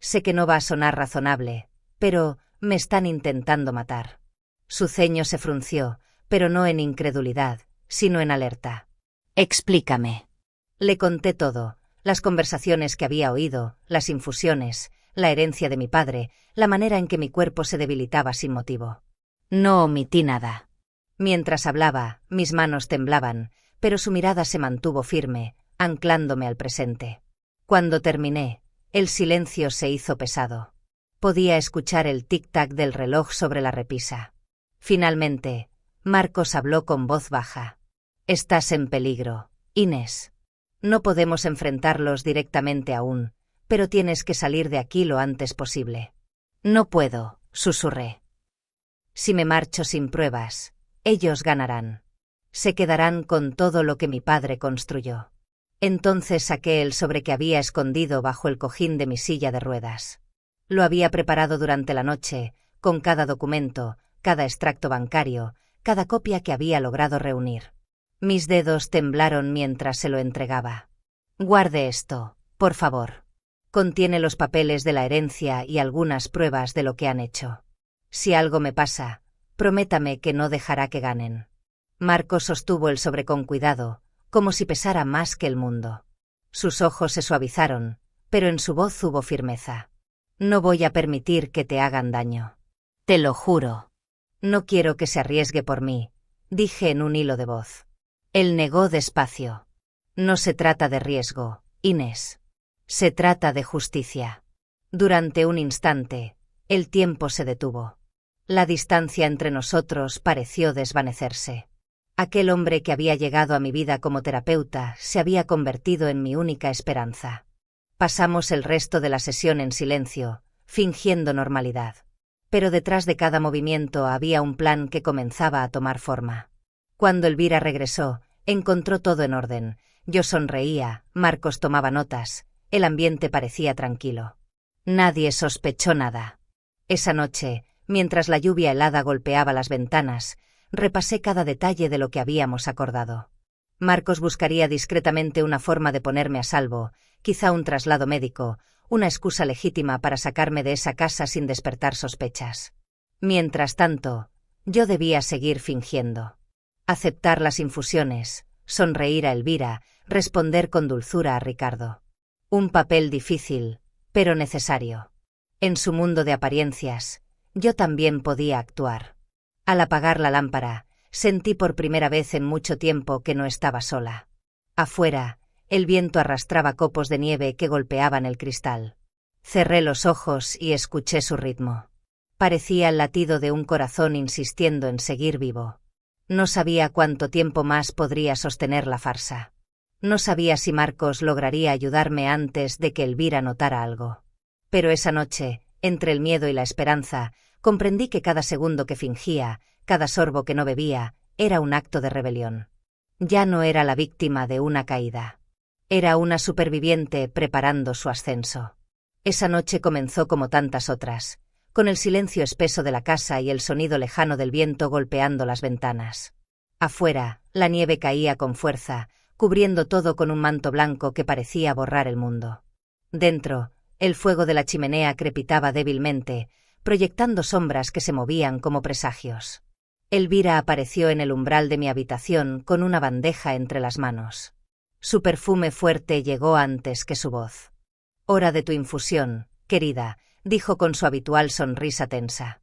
Sé que no va a sonar razonable, pero me están intentando matar. Su ceño se frunció, pero no en incredulidad, sino en alerta. «Explícame». Le conté todo, las conversaciones que había oído, las infusiones, la herencia de mi padre, la manera en que mi cuerpo se debilitaba sin motivo. No omití nada. Mientras hablaba, mis manos temblaban, pero su mirada se mantuvo firme, anclándome al presente. Cuando terminé, el silencio se hizo pesado. Podía escuchar el tic-tac del reloj sobre la repisa. Finalmente, Marcos habló con voz baja. «Estás en peligro, Inés. No podemos enfrentarlos directamente aún, pero tienes que salir de aquí lo antes posible». «No puedo», susurré. «Si me marcho sin pruebas, ellos ganarán. Se quedarán con todo lo que mi padre construyó». Entonces saqué el sobre que había escondido bajo el cojín de mi silla de ruedas. Lo había preparado durante la noche, con cada documento, cada extracto bancario, cada copia que había logrado reunir. Mis dedos temblaron mientras se lo entregaba. «Guarde esto, por favor. Contiene los papeles de la herencia y algunas pruebas de lo que han hecho. Si algo me pasa, prométame que no dejará que ganen». Marcos sostuvo el sobre con cuidado, como si pesara más que el mundo. Sus ojos se suavizaron, pero en su voz hubo firmeza. «No voy a permitir que te hagan daño. Te lo juro». «No quiero que se arriesgue por mí», dije en un hilo de voz. Él negó despacio. No se trata de riesgo, Inés. Se trata de justicia. Durante un instante, el tiempo se detuvo. La distancia entre nosotros pareció desvanecerse. Aquel hombre que había llegado a mi vida como terapeuta se había convertido en mi única esperanza. Pasamos el resto de la sesión en silencio, fingiendo normalidad. Pero detrás de cada movimiento había un plan que comenzaba a tomar forma. Cuando Elvira regresó, encontró todo en orden. Yo sonreía, Marcos tomaba notas, el ambiente parecía tranquilo. Nadie sospechó nada. Esa noche, mientras la lluvia helada golpeaba las ventanas, repasé cada detalle de lo que habíamos acordado. Marcos buscaría discretamente una forma de ponerme a salvo, quizá un traslado médico, una excusa legítima para sacarme de esa casa sin despertar sospechas. Mientras tanto, yo debía seguir fingiendo. Aceptar las infusiones, sonreír a Elvira, responder con dulzura a Ricardo. Un papel difícil, pero necesario. En su mundo de apariencias, yo también podía actuar. Al apagar la lámpara, sentí por primera vez en mucho tiempo que no estaba sola. Afuera, el viento arrastraba copos de nieve que golpeaban el cristal. Cerré los ojos y escuché su ritmo. Parecía el latido de un corazón insistiendo en seguir vivo. No sabía cuánto tiempo más podría sostener la farsa. No sabía si Marcos lograría ayudarme antes de que Elvira notara algo. Pero esa noche, entre el miedo y la esperanza, comprendí que cada segundo que fingía, cada sorbo que no bebía, era un acto de rebelión. Ya no era la víctima de una caída. Era una superviviente preparando su ascenso. Esa noche comenzó como tantas otras, con el silencio espeso de la casa y el sonido lejano del viento golpeando las ventanas. Afuera, la nieve caía con fuerza, cubriendo todo con un manto blanco que parecía borrar el mundo. Dentro, el fuego de la chimenea crepitaba débilmente, proyectando sombras que se movían como presagios. Elvira apareció en el umbral de mi habitación con una bandeja entre las manos. Su perfume fuerte llegó antes que su voz. «Hora de tu infusión, querida», dijo con su habitual sonrisa tensa.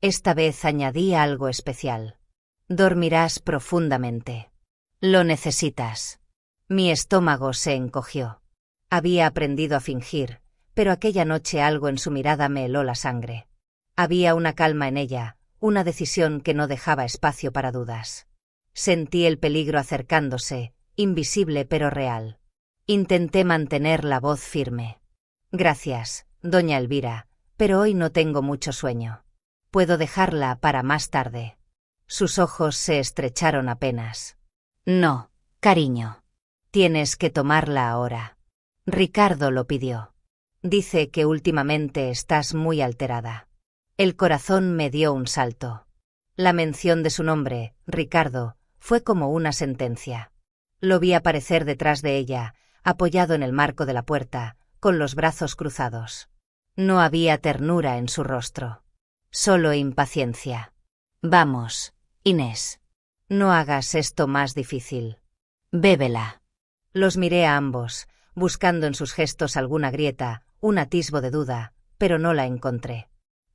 Esta vez añadí algo especial. «Dormirás profundamente. Lo necesitas». Mi estómago se encogió. Había aprendido a fingir, pero aquella noche algo en su mirada me heló la sangre. Había una calma en ella, una decisión que no dejaba espacio para dudas. Sentí el peligro acercándose, invisible pero real. Intenté mantener la voz firme. «Gracias, doña Elvira, pero hoy no tengo mucho sueño. Puedo dejarla para más tarde». Sus ojos se estrecharon apenas. «No, cariño. Tienes que tomarla ahora. Ricardo lo pidió. Dice que últimamente estás muy alterada». El corazón me dio un salto. La mención de su nombre, Ricardo, fue como una sentencia. Lo vi aparecer detrás de ella, apoyado en el marco de la puerta, con los brazos cruzados. No había ternura en su rostro. Solo impaciencia. «Vamos, Inés. No hagas esto más difícil. Bébela». Los miré a ambos, buscando en sus gestos alguna grieta, un atisbo de duda, pero no la encontré.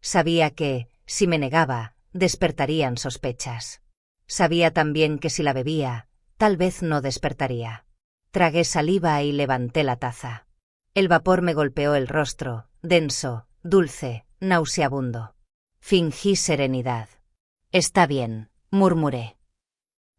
Sabía que, si me negaba, despertarían sospechas. Sabía también que si la bebía, tal vez no despertaría. Tragué saliva y levanté la taza. El vapor me golpeó el rostro, denso, dulce, nauseabundo. Fingí serenidad. «Está bien», murmuré.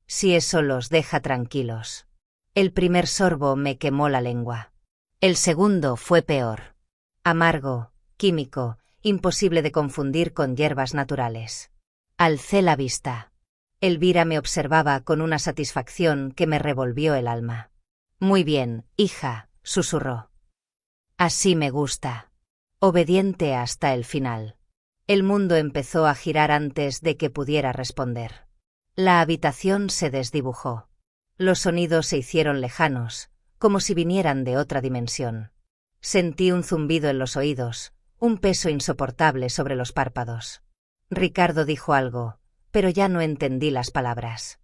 «Si eso los deja tranquilos». El primer sorbo me quemó la lengua. El segundo fue peor. Amargo, químico, imposible de confundir con hierbas naturales. Alcé la vista. Elvira me observaba con una satisfacción que me revolvió el alma. «Muy bien, hija», susurró. «Así me gusta». Obediente hasta el final. El mundo empezó a girar antes de que pudiera responder. La habitación se desdibujó. Los sonidos se hicieron lejanos, como si vinieran de otra dimensión. Sentí un zumbido en los oídos, un peso insoportable sobre los párpados. Ricardo dijo algo, pero ya no entendí las palabras.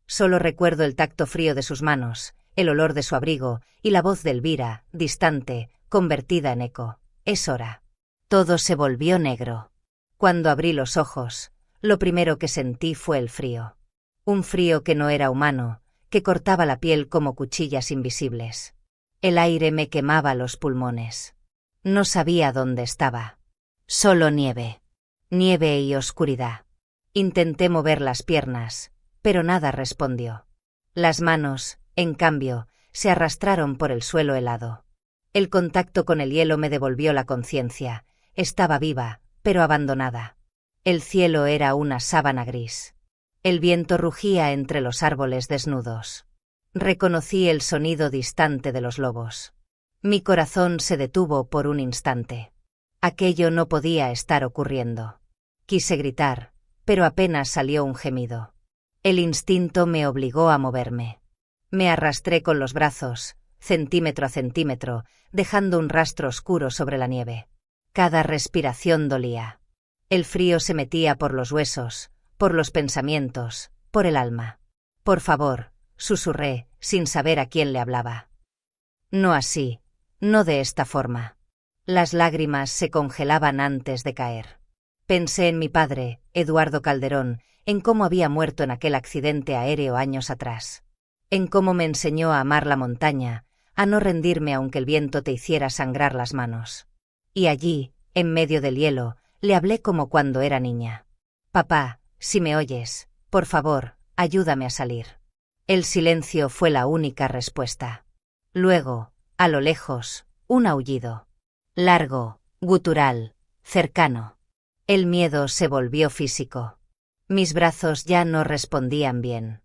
Solo recuerdo el tacto frío de sus manos, el olor de su abrigo y la voz de Elvira, distante, convertida en eco. «Es hora». Todo se volvió negro. Cuando abrí los ojos, lo primero que sentí fue el frío. Un frío que no era humano, que cortaba la piel como cuchillas invisibles. El aire me quemaba los pulmones. No sabía dónde estaba. Solo nieve. Nieve y oscuridad. Intenté mover las piernas, pero nada respondió. Las manos, en cambio, se arrastraron por el suelo helado. El contacto con el hielo me devolvió la conciencia. Estaba viva, pero abandonada. El cielo era una sábana gris. El viento rugía entre los árboles desnudos. Reconocí el sonido distante de los lobos. Mi corazón se detuvo por un instante. Aquello no podía estar ocurriendo. Quise gritar, pero apenas salió un gemido. El instinto me obligó a moverme. Me arrastré con los brazos, centímetro a centímetro, dejando un rastro oscuro sobre la nieve. Cada respiración dolía. El frío se metía por los huesos, por los pensamientos, por el alma. Por favor, susurré, sin saber a quién le hablaba. No así, no de esta forma. Las lágrimas se congelaban antes de caer. Pensé en mi padre, Eduardo Calderón, en cómo había muerto en aquel accidente aéreo años atrás. En cómo me enseñó a amar la montaña, a no rendirme aunque el viento te hiciera sangrar las manos. Y allí, en medio del hielo, le hablé como cuando era niña. Papá, si me oyes, por favor, ayúdame a salir. El silencio fue la única respuesta. Luego, a lo lejos, un aullido. Largo, gutural, cercano. El miedo se volvió físico. Mis brazos ya no respondían bien.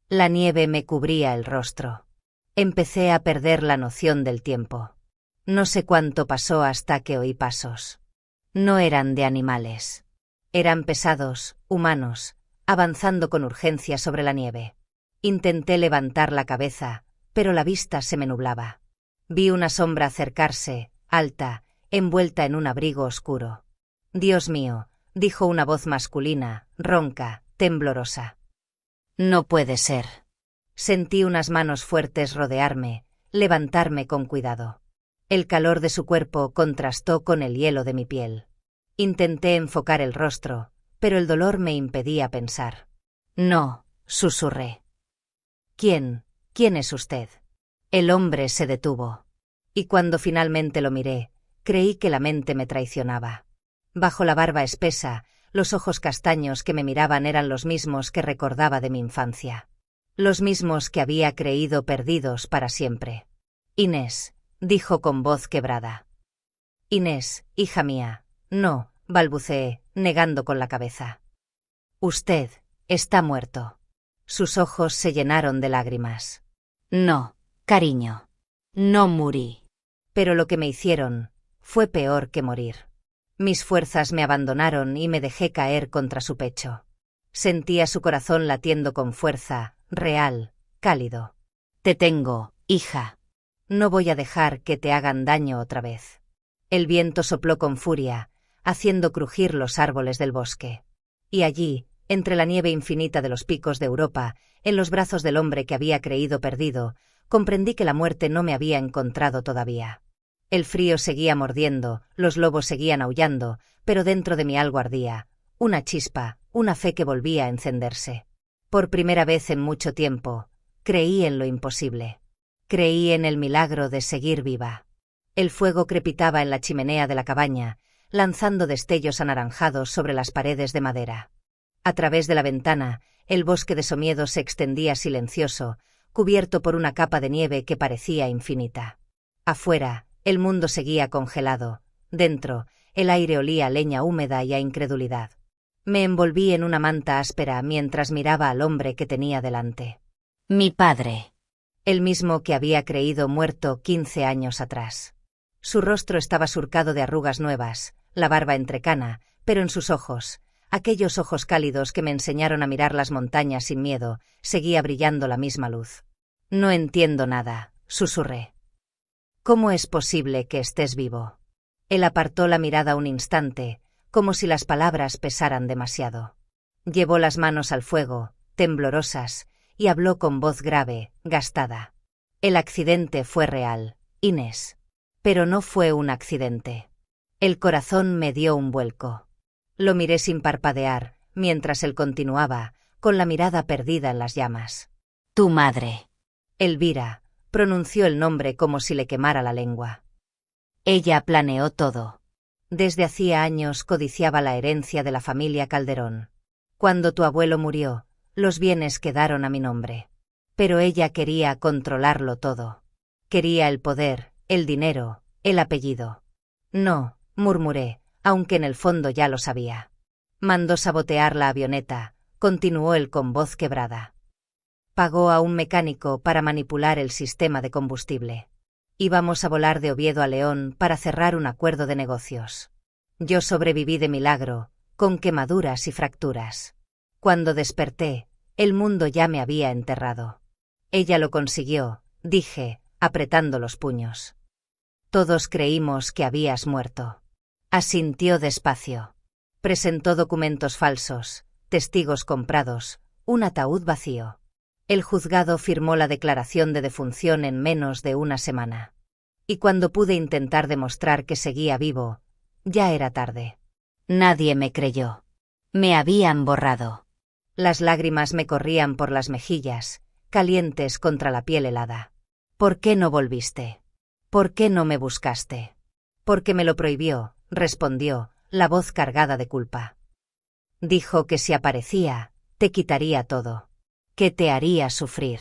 La nieve me cubría el rostro. Empecé a perder la noción del tiempo. No sé cuánto pasó hasta que oí pasos. No eran de animales. Eran pesados, humanos, avanzando con urgencia sobre la nieve. Intenté levantar la cabeza, pero la vista se me nublaba. Vi una sombra acercarse, alta, envuelta en un abrigo oscuro. Dios mío, dijo una voz masculina, ronca, temblorosa. No puede ser. Sentí unas manos fuertes rodearme, levantarme con cuidado. El calor de su cuerpo contrastó con el hielo de mi piel. Intenté enfocar el rostro, pero el dolor me impedía pensar. No, susurré. ¿Quién es usted? El hombre se detuvo. Y cuando finalmente lo miré, creí que la mente me traicionaba. Bajo la barba espesa, los ojos castaños que me miraban eran los mismos que recordaba de mi infancia. Los mismos que había creído perdidos para siempre. Inés, dijo con voz quebrada. Inés, hija mía, no, balbuceé, negando con la cabeza. Usted está muerto. Sus ojos se llenaron de lágrimas. No, cariño. No morí. Pero lo que me hicieron fue peor que morir. Mis fuerzas me abandonaron y me dejé caer contra su pecho. Sentía su corazón latiendo con fuerza, real, cálido. Te tengo, hija. No voy a dejar que te hagan daño otra vez. El viento sopló con furia, haciendo crujir los árboles del bosque. Y allí, entre la nieve infinita de los picos de Europa, en los brazos del hombre que había creído perdido, comprendí que la muerte no me había encontrado todavía. El frío seguía mordiendo, los lobos seguían aullando, pero dentro de mí algo ardía, una chispa, una fe que volvía a encenderse. Por primera vez en mucho tiempo, creí en lo imposible. Creí en el milagro de seguir viva. El fuego crepitaba en la chimenea de la cabaña, lanzando destellos anaranjados sobre las paredes de madera. A través de la ventana, el bosque de Somiedo se extendía silencioso, cubierto por una capa de nieve que parecía infinita. Afuera, el mundo seguía congelado. Dentro, el aire olía a leña húmeda y a incredulidad. Me envolví en una manta áspera mientras miraba al hombre que tenía delante. Mi padre. El mismo que había creído muerto 15 años atrás. Su rostro estaba surcado de arrugas nuevas, la barba entrecana, pero en sus ojos, aquellos ojos cálidos que me enseñaron a mirar las montañas sin miedo, seguía brillando la misma luz. No entiendo nada, susurré. ¿Cómo es posible que estés vivo? Él apartó la mirada un instante, como si las palabras pesaran demasiado. Llevó las manos al fuego, temblorosas, y habló con voz grave, gastada. El accidente fue real, Inés. Pero no fue un accidente. El corazón me dio un vuelco. Lo miré sin parpadear, mientras él continuaba, con la mirada perdida en las llamas. Tu madre. Elvira, pronunció el nombre como si le quemara la lengua. Ella planeó todo. Desde hacía años codiciaba la herencia de la familia Calderón. Cuando tu abuelo murió, los bienes quedaron a mi nombre. Pero ella quería controlarlo todo. Quería el poder, el dinero, el apellido. No, murmuré, aunque en el fondo ya lo sabía. Mandó sabotear la avioneta, continuó él con voz quebrada. Pagó a un mecánico para manipular el sistema de combustible. Íbamos a volar de Oviedo a León para cerrar un acuerdo de negocios. Yo sobreviví de milagro, con quemaduras y fracturas. Cuando desperté, el mundo ya me había enterrado. Ella lo consiguió, dije, apretando los puños. Todos creímos que habías muerto. Asintió despacio. Presentó documentos falsos, testigos comprados, un ataúd vacío. El juzgado firmó la declaración de defunción en menos de una semana. Y cuando pude intentar demostrar que seguía vivo, ya era tarde. Nadie me creyó. Me habían borrado. Las lágrimas me corrían por las mejillas, calientes contra la piel helada. ¿Por qué no volviste? ¿Por qué no me buscaste? Porque me lo prohibió, respondió, la voz cargada de culpa. Dijo que si aparecía, te quitaría todo. Que te haría sufrir.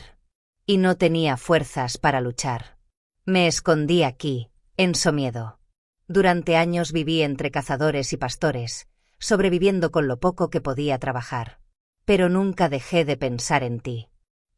Y no tenía fuerzas para luchar. Me escondí aquí, en Somiedo. Durante años viví entre cazadores y pastores, sobreviviendo con lo poco que podía trabajar. Pero nunca dejé de pensar en ti.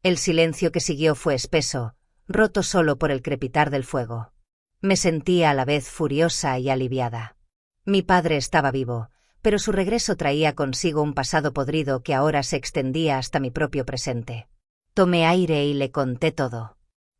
El silencio que siguió fue espeso, roto solo por el crepitar del fuego. Me sentía a la vez furiosa y aliviada. Mi padre estaba vivo, pero su regreso traía consigo un pasado podrido que ahora se extendía hasta mi propio presente. Tomé aire y le conté todo.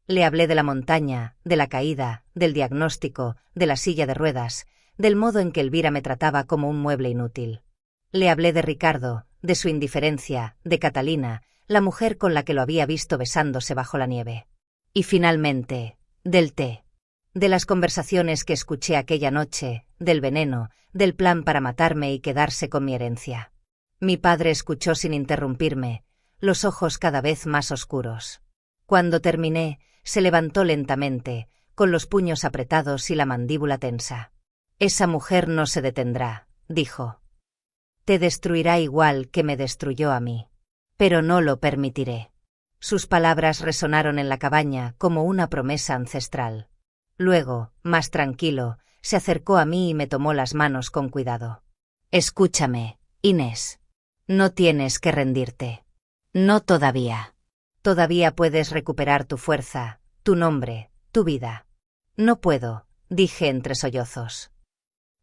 Le hablé de la montaña, de la caída, del diagnóstico, de la silla de ruedas, del modo en que Elvira me trataba como un mueble inútil. Le hablé de Ricardo, de su indiferencia, de Catalina, la mujer con la que lo había visto besándose bajo la nieve. Y finalmente, del té. De las conversaciones que escuché aquella noche, del veneno, del plan para matarme y quedarse con mi herencia. Mi padre escuchó sin interrumpirme, los ojos cada vez más oscuros. Cuando terminé, se levantó lentamente, con los puños apretados y la mandíbula tensa. Esa mujer no se detendrá, dijo. Te destruirá igual que me destruyó a mí. Pero no lo permitiré. Sus palabras resonaron en la cabaña como una promesa ancestral. Luego, más tranquilo, se acercó a mí y me tomó las manos con cuidado. Escúchame, Inés. No tienes que rendirte. No todavía. Todavía puedes recuperar tu fuerza, tu nombre, tu vida. No puedo, dije entre sollozos.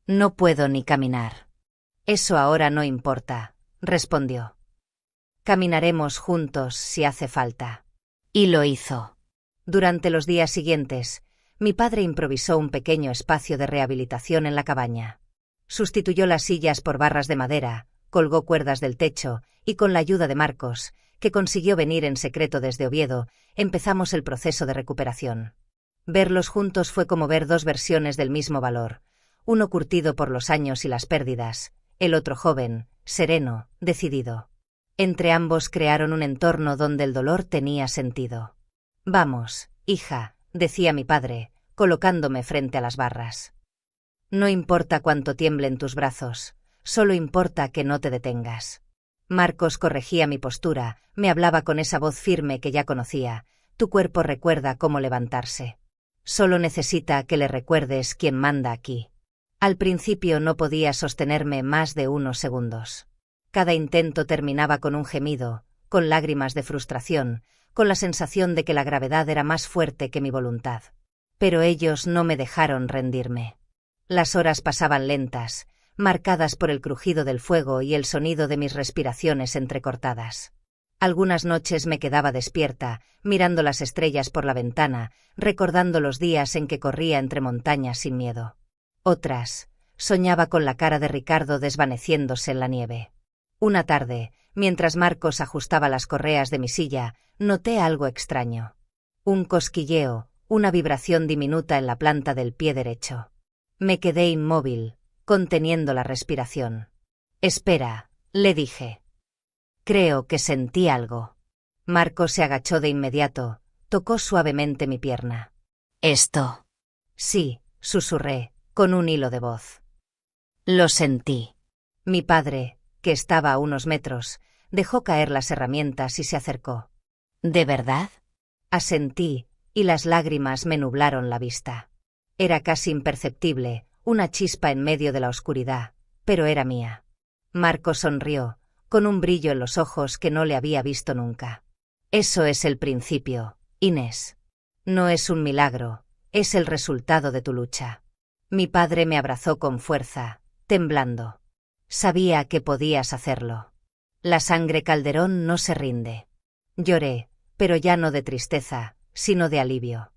No puedo ni caminar. Eso ahora no importa, respondió. Caminaremos juntos si hace falta. Y lo hizo. Durante los días siguientes, mi padre improvisó un pequeño espacio de rehabilitación en la cabaña. Sustituyó las sillas por barras de madera, colgó cuerdas del techo, y con la ayuda de Marcos, que consiguió venir en secreto desde Oviedo, empezamos el proceso de recuperación. Verlos juntos fue como ver dos versiones del mismo valor, uno curtido por los años y las pérdidas, el otro joven, sereno, decidido. Entre ambos crearon un entorno donde el dolor tenía sentido. Vamos, hija, decía mi padre, colocándome frente a las barras. No importa cuánto tiemblen tus brazos, solo importa que no te detengas. Marcos corregía mi postura, me hablaba con esa voz firme que ya conocía. Tu cuerpo recuerda cómo levantarse. Solo necesita que le recuerdes quién manda aquí. Al principio no podía sostenerme más de unos segundos. Cada intento terminaba con un gemido, con lágrimas de frustración, con la sensación de que la gravedad era más fuerte que mi voluntad. Pero ellos no me dejaron rendirme. Las horas pasaban lentas, marcadas por el crujido del fuego y el sonido de mis respiraciones entrecortadas. Algunas noches me quedaba despierta, mirando las estrellas por la ventana, recordando los días en que corría entre montañas sin miedo. Otras, soñaba con la cara de Ricardo desvaneciéndose en la nieve. Una tarde, mientras Marcos ajustaba las correas de mi silla, noté algo extraño. Un cosquilleo, una vibración diminuta en la planta del pie derecho. Me quedé inmóvil, conteniendo la respiración. Espera, le dije. Creo que sentí algo. Marco se agachó de inmediato, tocó suavemente mi pierna. ¿Esto? Sí, susurré, con un hilo de voz. Lo sentí. Mi padre, que estaba a unos metros, dejó caer las herramientas y se acercó. ¿De verdad? Asentí, y las lágrimas me nublaron la vista. Era casi imperceptible, una chispa en medio de la oscuridad, pero era mía. Marco sonrió, con un brillo en los ojos que no le había visto nunca. Eso es el principio, Inés. No es un milagro, es el resultado de tu lucha. Mi padre me abrazó con fuerza, temblando. Sabía que podías hacerlo. La sangre Calderón no se rinde. Lloré, pero ya no de tristeza, sino de alivio.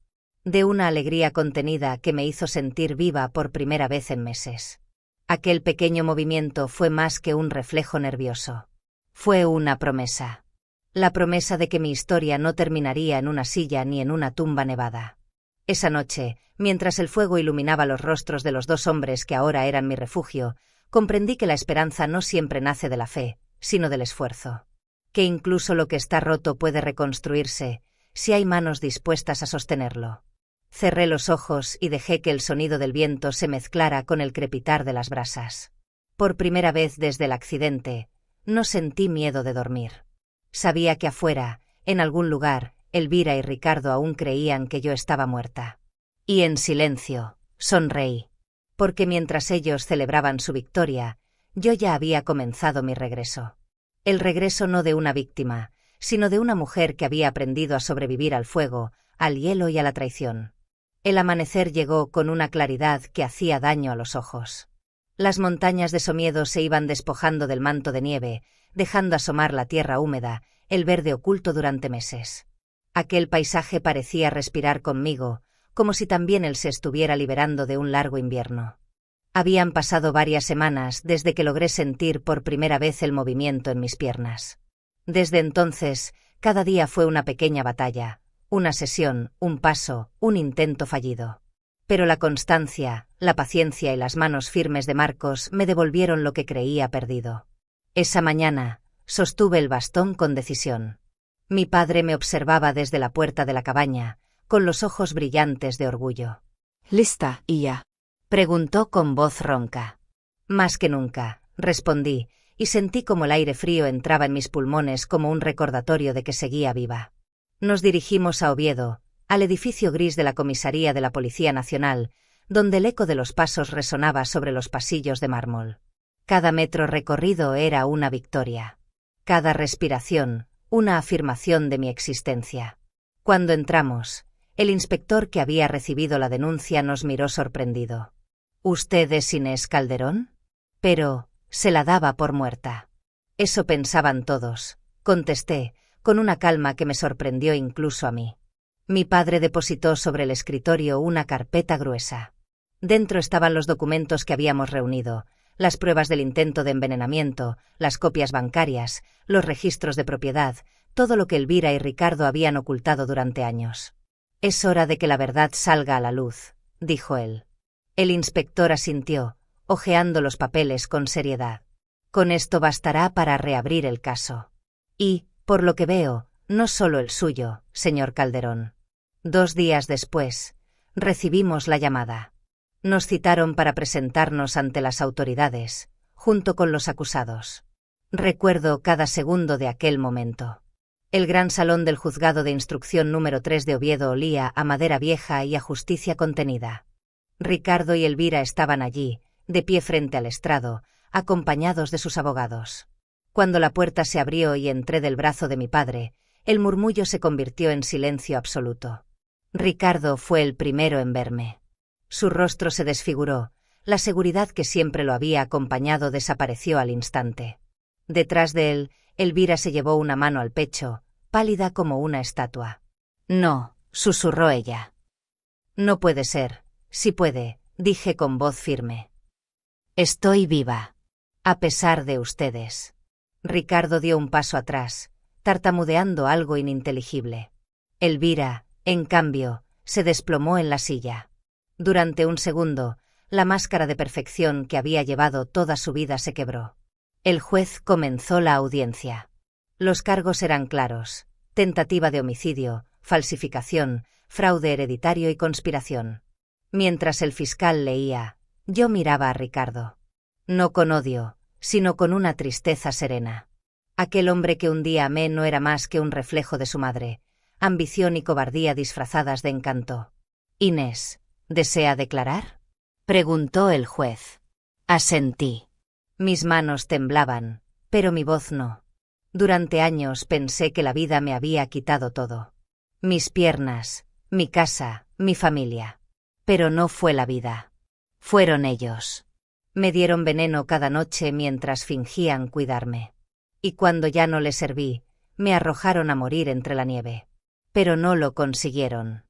De una alegría contenida que me hizo sentir viva por primera vez en meses. Aquel pequeño movimiento fue más que un reflejo nervioso. Fue una promesa. La promesa de que mi historia no terminaría en una silla ni en una tumba nevada. Esa noche, mientras el fuego iluminaba los rostros de los dos hombres que ahora eran mi refugio, comprendí que la esperanza no siempre nace de la fe, sino del esfuerzo. Que incluso lo que está roto puede reconstruirse, si hay manos dispuestas a sostenerlo. Cerré los ojos y dejé que el sonido del viento se mezclara con el crepitar de las brasas. Por primera vez desde el accidente, no sentí miedo de dormir. Sabía que afuera, en algún lugar, Elvira y Ricardo aún creían que yo estaba muerta. Y en silencio, sonreí. Porque mientras ellos celebraban su victoria, yo ya había comenzado mi regreso. El regreso no de una víctima, sino de una mujer que había aprendido a sobrevivir al fuego, al hielo y a la traición. El amanecer llegó con una claridad que hacía daño a los ojos. Las montañas de Somiedo se iban despojando del manto de nieve, dejando asomar la tierra húmeda, el verde oculto durante meses. Aquel paisaje parecía respirar conmigo, como si también él se estuviera liberando de un largo invierno. Habían pasado varias semanas desde que logré sentir por primera vez el movimiento en mis piernas. Desde entonces, cada día fue una pequeña batalla, una sesión, un paso, un intento fallido. Pero la constancia, la paciencia y las manos firmes de Marcos me devolvieron lo que creía perdido. Esa mañana, sostuve el bastón con decisión. Mi padre me observaba desde la puerta de la cabaña, con los ojos brillantes de orgullo. ¿Lista, ya? Preguntó con voz ronca. Más que nunca, respondí, y sentí como el aire frío entraba en mis pulmones como un recordatorio de que seguía viva. Nos dirigimos a Oviedo, al edificio gris de la comisaría de la Policía Nacional, donde el eco de los pasos resonaba sobre los pasillos de mármol. Cada metro recorrido era una victoria. Cada respiración, una afirmación de mi existencia. Cuando entramos, el inspector que había recibido la denuncia nos miró sorprendido. ¿Usted es Inés Calderón? Pero, se la daba por muerta. Eso pensaban todos, contesté, con una calma que me sorprendió incluso a mí. Mi padre depositó sobre el escritorio una carpeta gruesa. Dentro estaban los documentos que habíamos reunido, las pruebas del intento de envenenamiento, las copias bancarias, los registros de propiedad, todo lo que Elvira y Ricardo habían ocultado durante años. Es hora de que la verdad salga a la luz, dijo él. El inspector asintió, hojeando los papeles con seriedad. Con esto bastará para reabrir el caso. Y, por lo que veo, no solo el suyo, señor Calderón. 2 días después, recibimos la llamada. Nos citaron para presentarnos ante las autoridades, junto con los acusados. Recuerdo cada segundo de aquel momento. El gran salón del juzgado de instrucción número 3 de Oviedo olía a madera vieja y a justicia contenida. Ricardo y Elvira estaban allí, de pie frente al estrado, acompañados de sus abogados. Cuando la puerta se abrió y entré del brazo de mi padre, el murmullo se convirtió en silencio absoluto. Ricardo fue el primero en verme. Su rostro se desfiguró, la seguridad que siempre lo había acompañado desapareció al instante. Detrás de él, Elvira se llevó una mano al pecho, pálida como una estatua. No, susurró ella. No puede ser. Sí puede, dije con voz firme. Estoy viva. A pesar de ustedes. Ricardo dio un paso atrás, tartamudeando algo ininteligible. Elvira, en cambio, se desplomó en la silla. Durante un segundo, la máscara de perfección que había llevado toda su vida se quebró. El juez comenzó la audiencia. Los cargos eran claros: tentativa de homicidio, falsificación, fraude hereditario y conspiración. Mientras el fiscal leía, yo miraba a Ricardo. No con odio, sino con una tristeza serena. Aquel hombre que un día amé no era más que un reflejo de su madre, ambición y cobardía disfrazadas de encanto. «Inés, ¿desea declarar?», preguntó el juez. Asentí. Mis manos temblaban, pero mi voz no. Durante años pensé que la vida me había quitado todo. Mis piernas, mi casa, mi familia. Pero no fue la vida. Fueron ellos. Me dieron veneno cada noche mientras fingían cuidarme. Y cuando ya no les serví, me arrojaron a morir entre la nieve. Pero no lo consiguieron.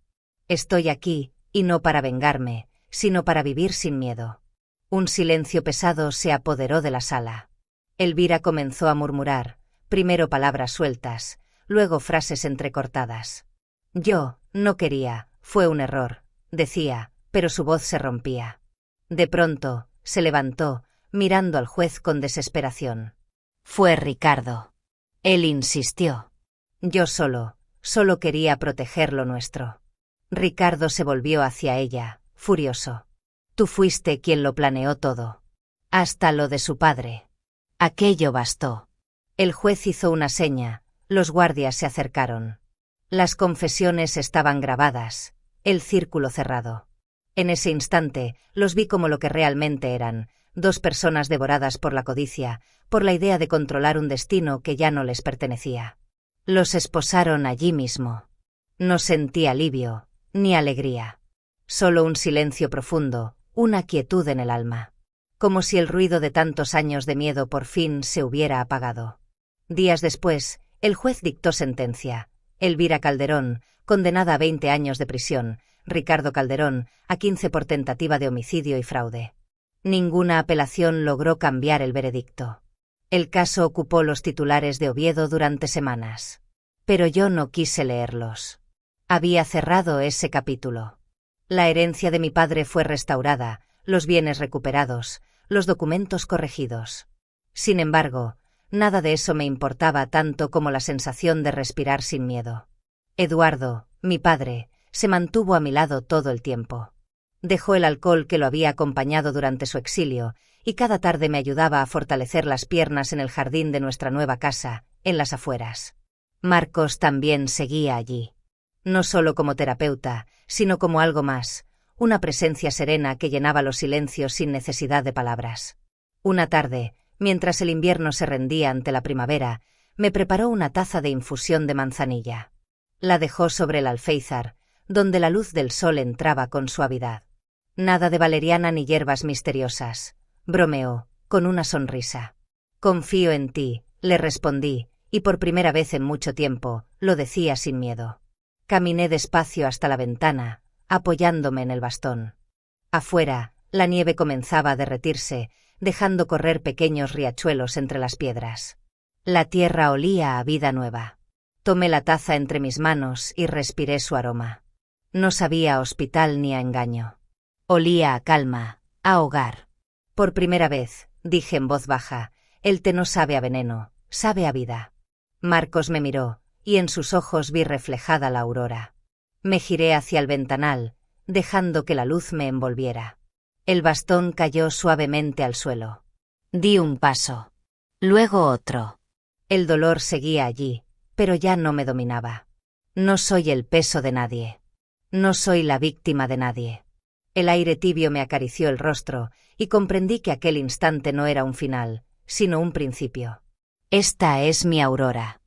Estoy aquí, y no para vengarme, sino para vivir sin miedo. Un silencio pesado se apoderó de la sala. Elvira comenzó a murmurar, primero palabras sueltas, luego frases entrecortadas. Yo, no quería, fue un error, decía, pero su voz se rompía. De pronto, se levantó, mirando al juez con desesperación. Fue Ricardo. Él insistió. Yo solo quería proteger lo nuestro. Ricardo se volvió hacia ella, furioso. Tú fuiste quien lo planeó todo. Hasta lo de su padre. Aquello bastó. El juez hizo una seña, los guardias se acercaron. Las confesiones estaban grabadas, el círculo cerrado. En ese instante, los vi como lo que realmente eran, dos personas devoradas por la codicia, por la idea de controlar un destino que ya no les pertenecía. Los esposaron allí mismo. No sentí alivio, ni alegría. Solo un silencio profundo, una quietud en el alma. Como si el ruido de tantos años de miedo por fin se hubiera apagado. Días después, el juez dictó sentencia. Elvira Calderón, condenada a 20 años de prisión, Ricardo Calderón, a 15 por tentativa de homicidio y fraude. Ninguna apelación logró cambiar el veredicto. El caso ocupó los titulares de Oviedo durante semanas. Pero yo no quise leerlos. Había cerrado ese capítulo. La herencia de mi padre fue restaurada, los bienes recuperados, los documentos corregidos. Sin embargo, nada de eso me importaba tanto como la sensación de respirar sin miedo. Eduardo, mi padre, se mantuvo a mi lado todo el tiempo. Dejó el alcohol que lo había acompañado durante su exilio, y cada tarde me ayudaba a fortalecer las piernas en el jardín de nuestra nueva casa, en las afueras. Marcos también seguía allí. No solo como terapeuta, sino como algo más, una presencia serena que llenaba los silencios sin necesidad de palabras. Una tarde, mientras el invierno se rendía ante la primavera, me preparó una taza de infusión de manzanilla. La dejó sobre el alféizar, donde la luz del sol entraba con suavidad. Nada de valeriana ni hierbas misteriosas, bromeó, con una sonrisa. Confío en ti, le respondí, y por primera vez en mucho tiempo, lo decía sin miedo. Caminé despacio hasta la ventana, apoyándome en el bastón. Afuera, la nieve comenzaba a derretirse, dejando correr pequeños riachuelos entre las piedras. La tierra olía a vida nueva. Tomé la taza entre mis manos y respiré su aroma. No sabía a hospital ni a engaño. Olía a calma, a hogar. Por primera vez, dije en voz baja, el té no sabe a veneno, sabe a vida. Marcos me miró, y en sus ojos vi reflejada la aurora. Me giré hacia el ventanal, dejando que la luz me envolviera. El bastón cayó suavemente al suelo. Di un paso. Luego otro. El dolor seguía allí, pero ya no me dominaba. No soy el peso de nadie. No soy la víctima de nadie. El aire tibio me acarició el rostro, y comprendí que aquel instante no era un final, sino un principio. Esta es mi Aurora.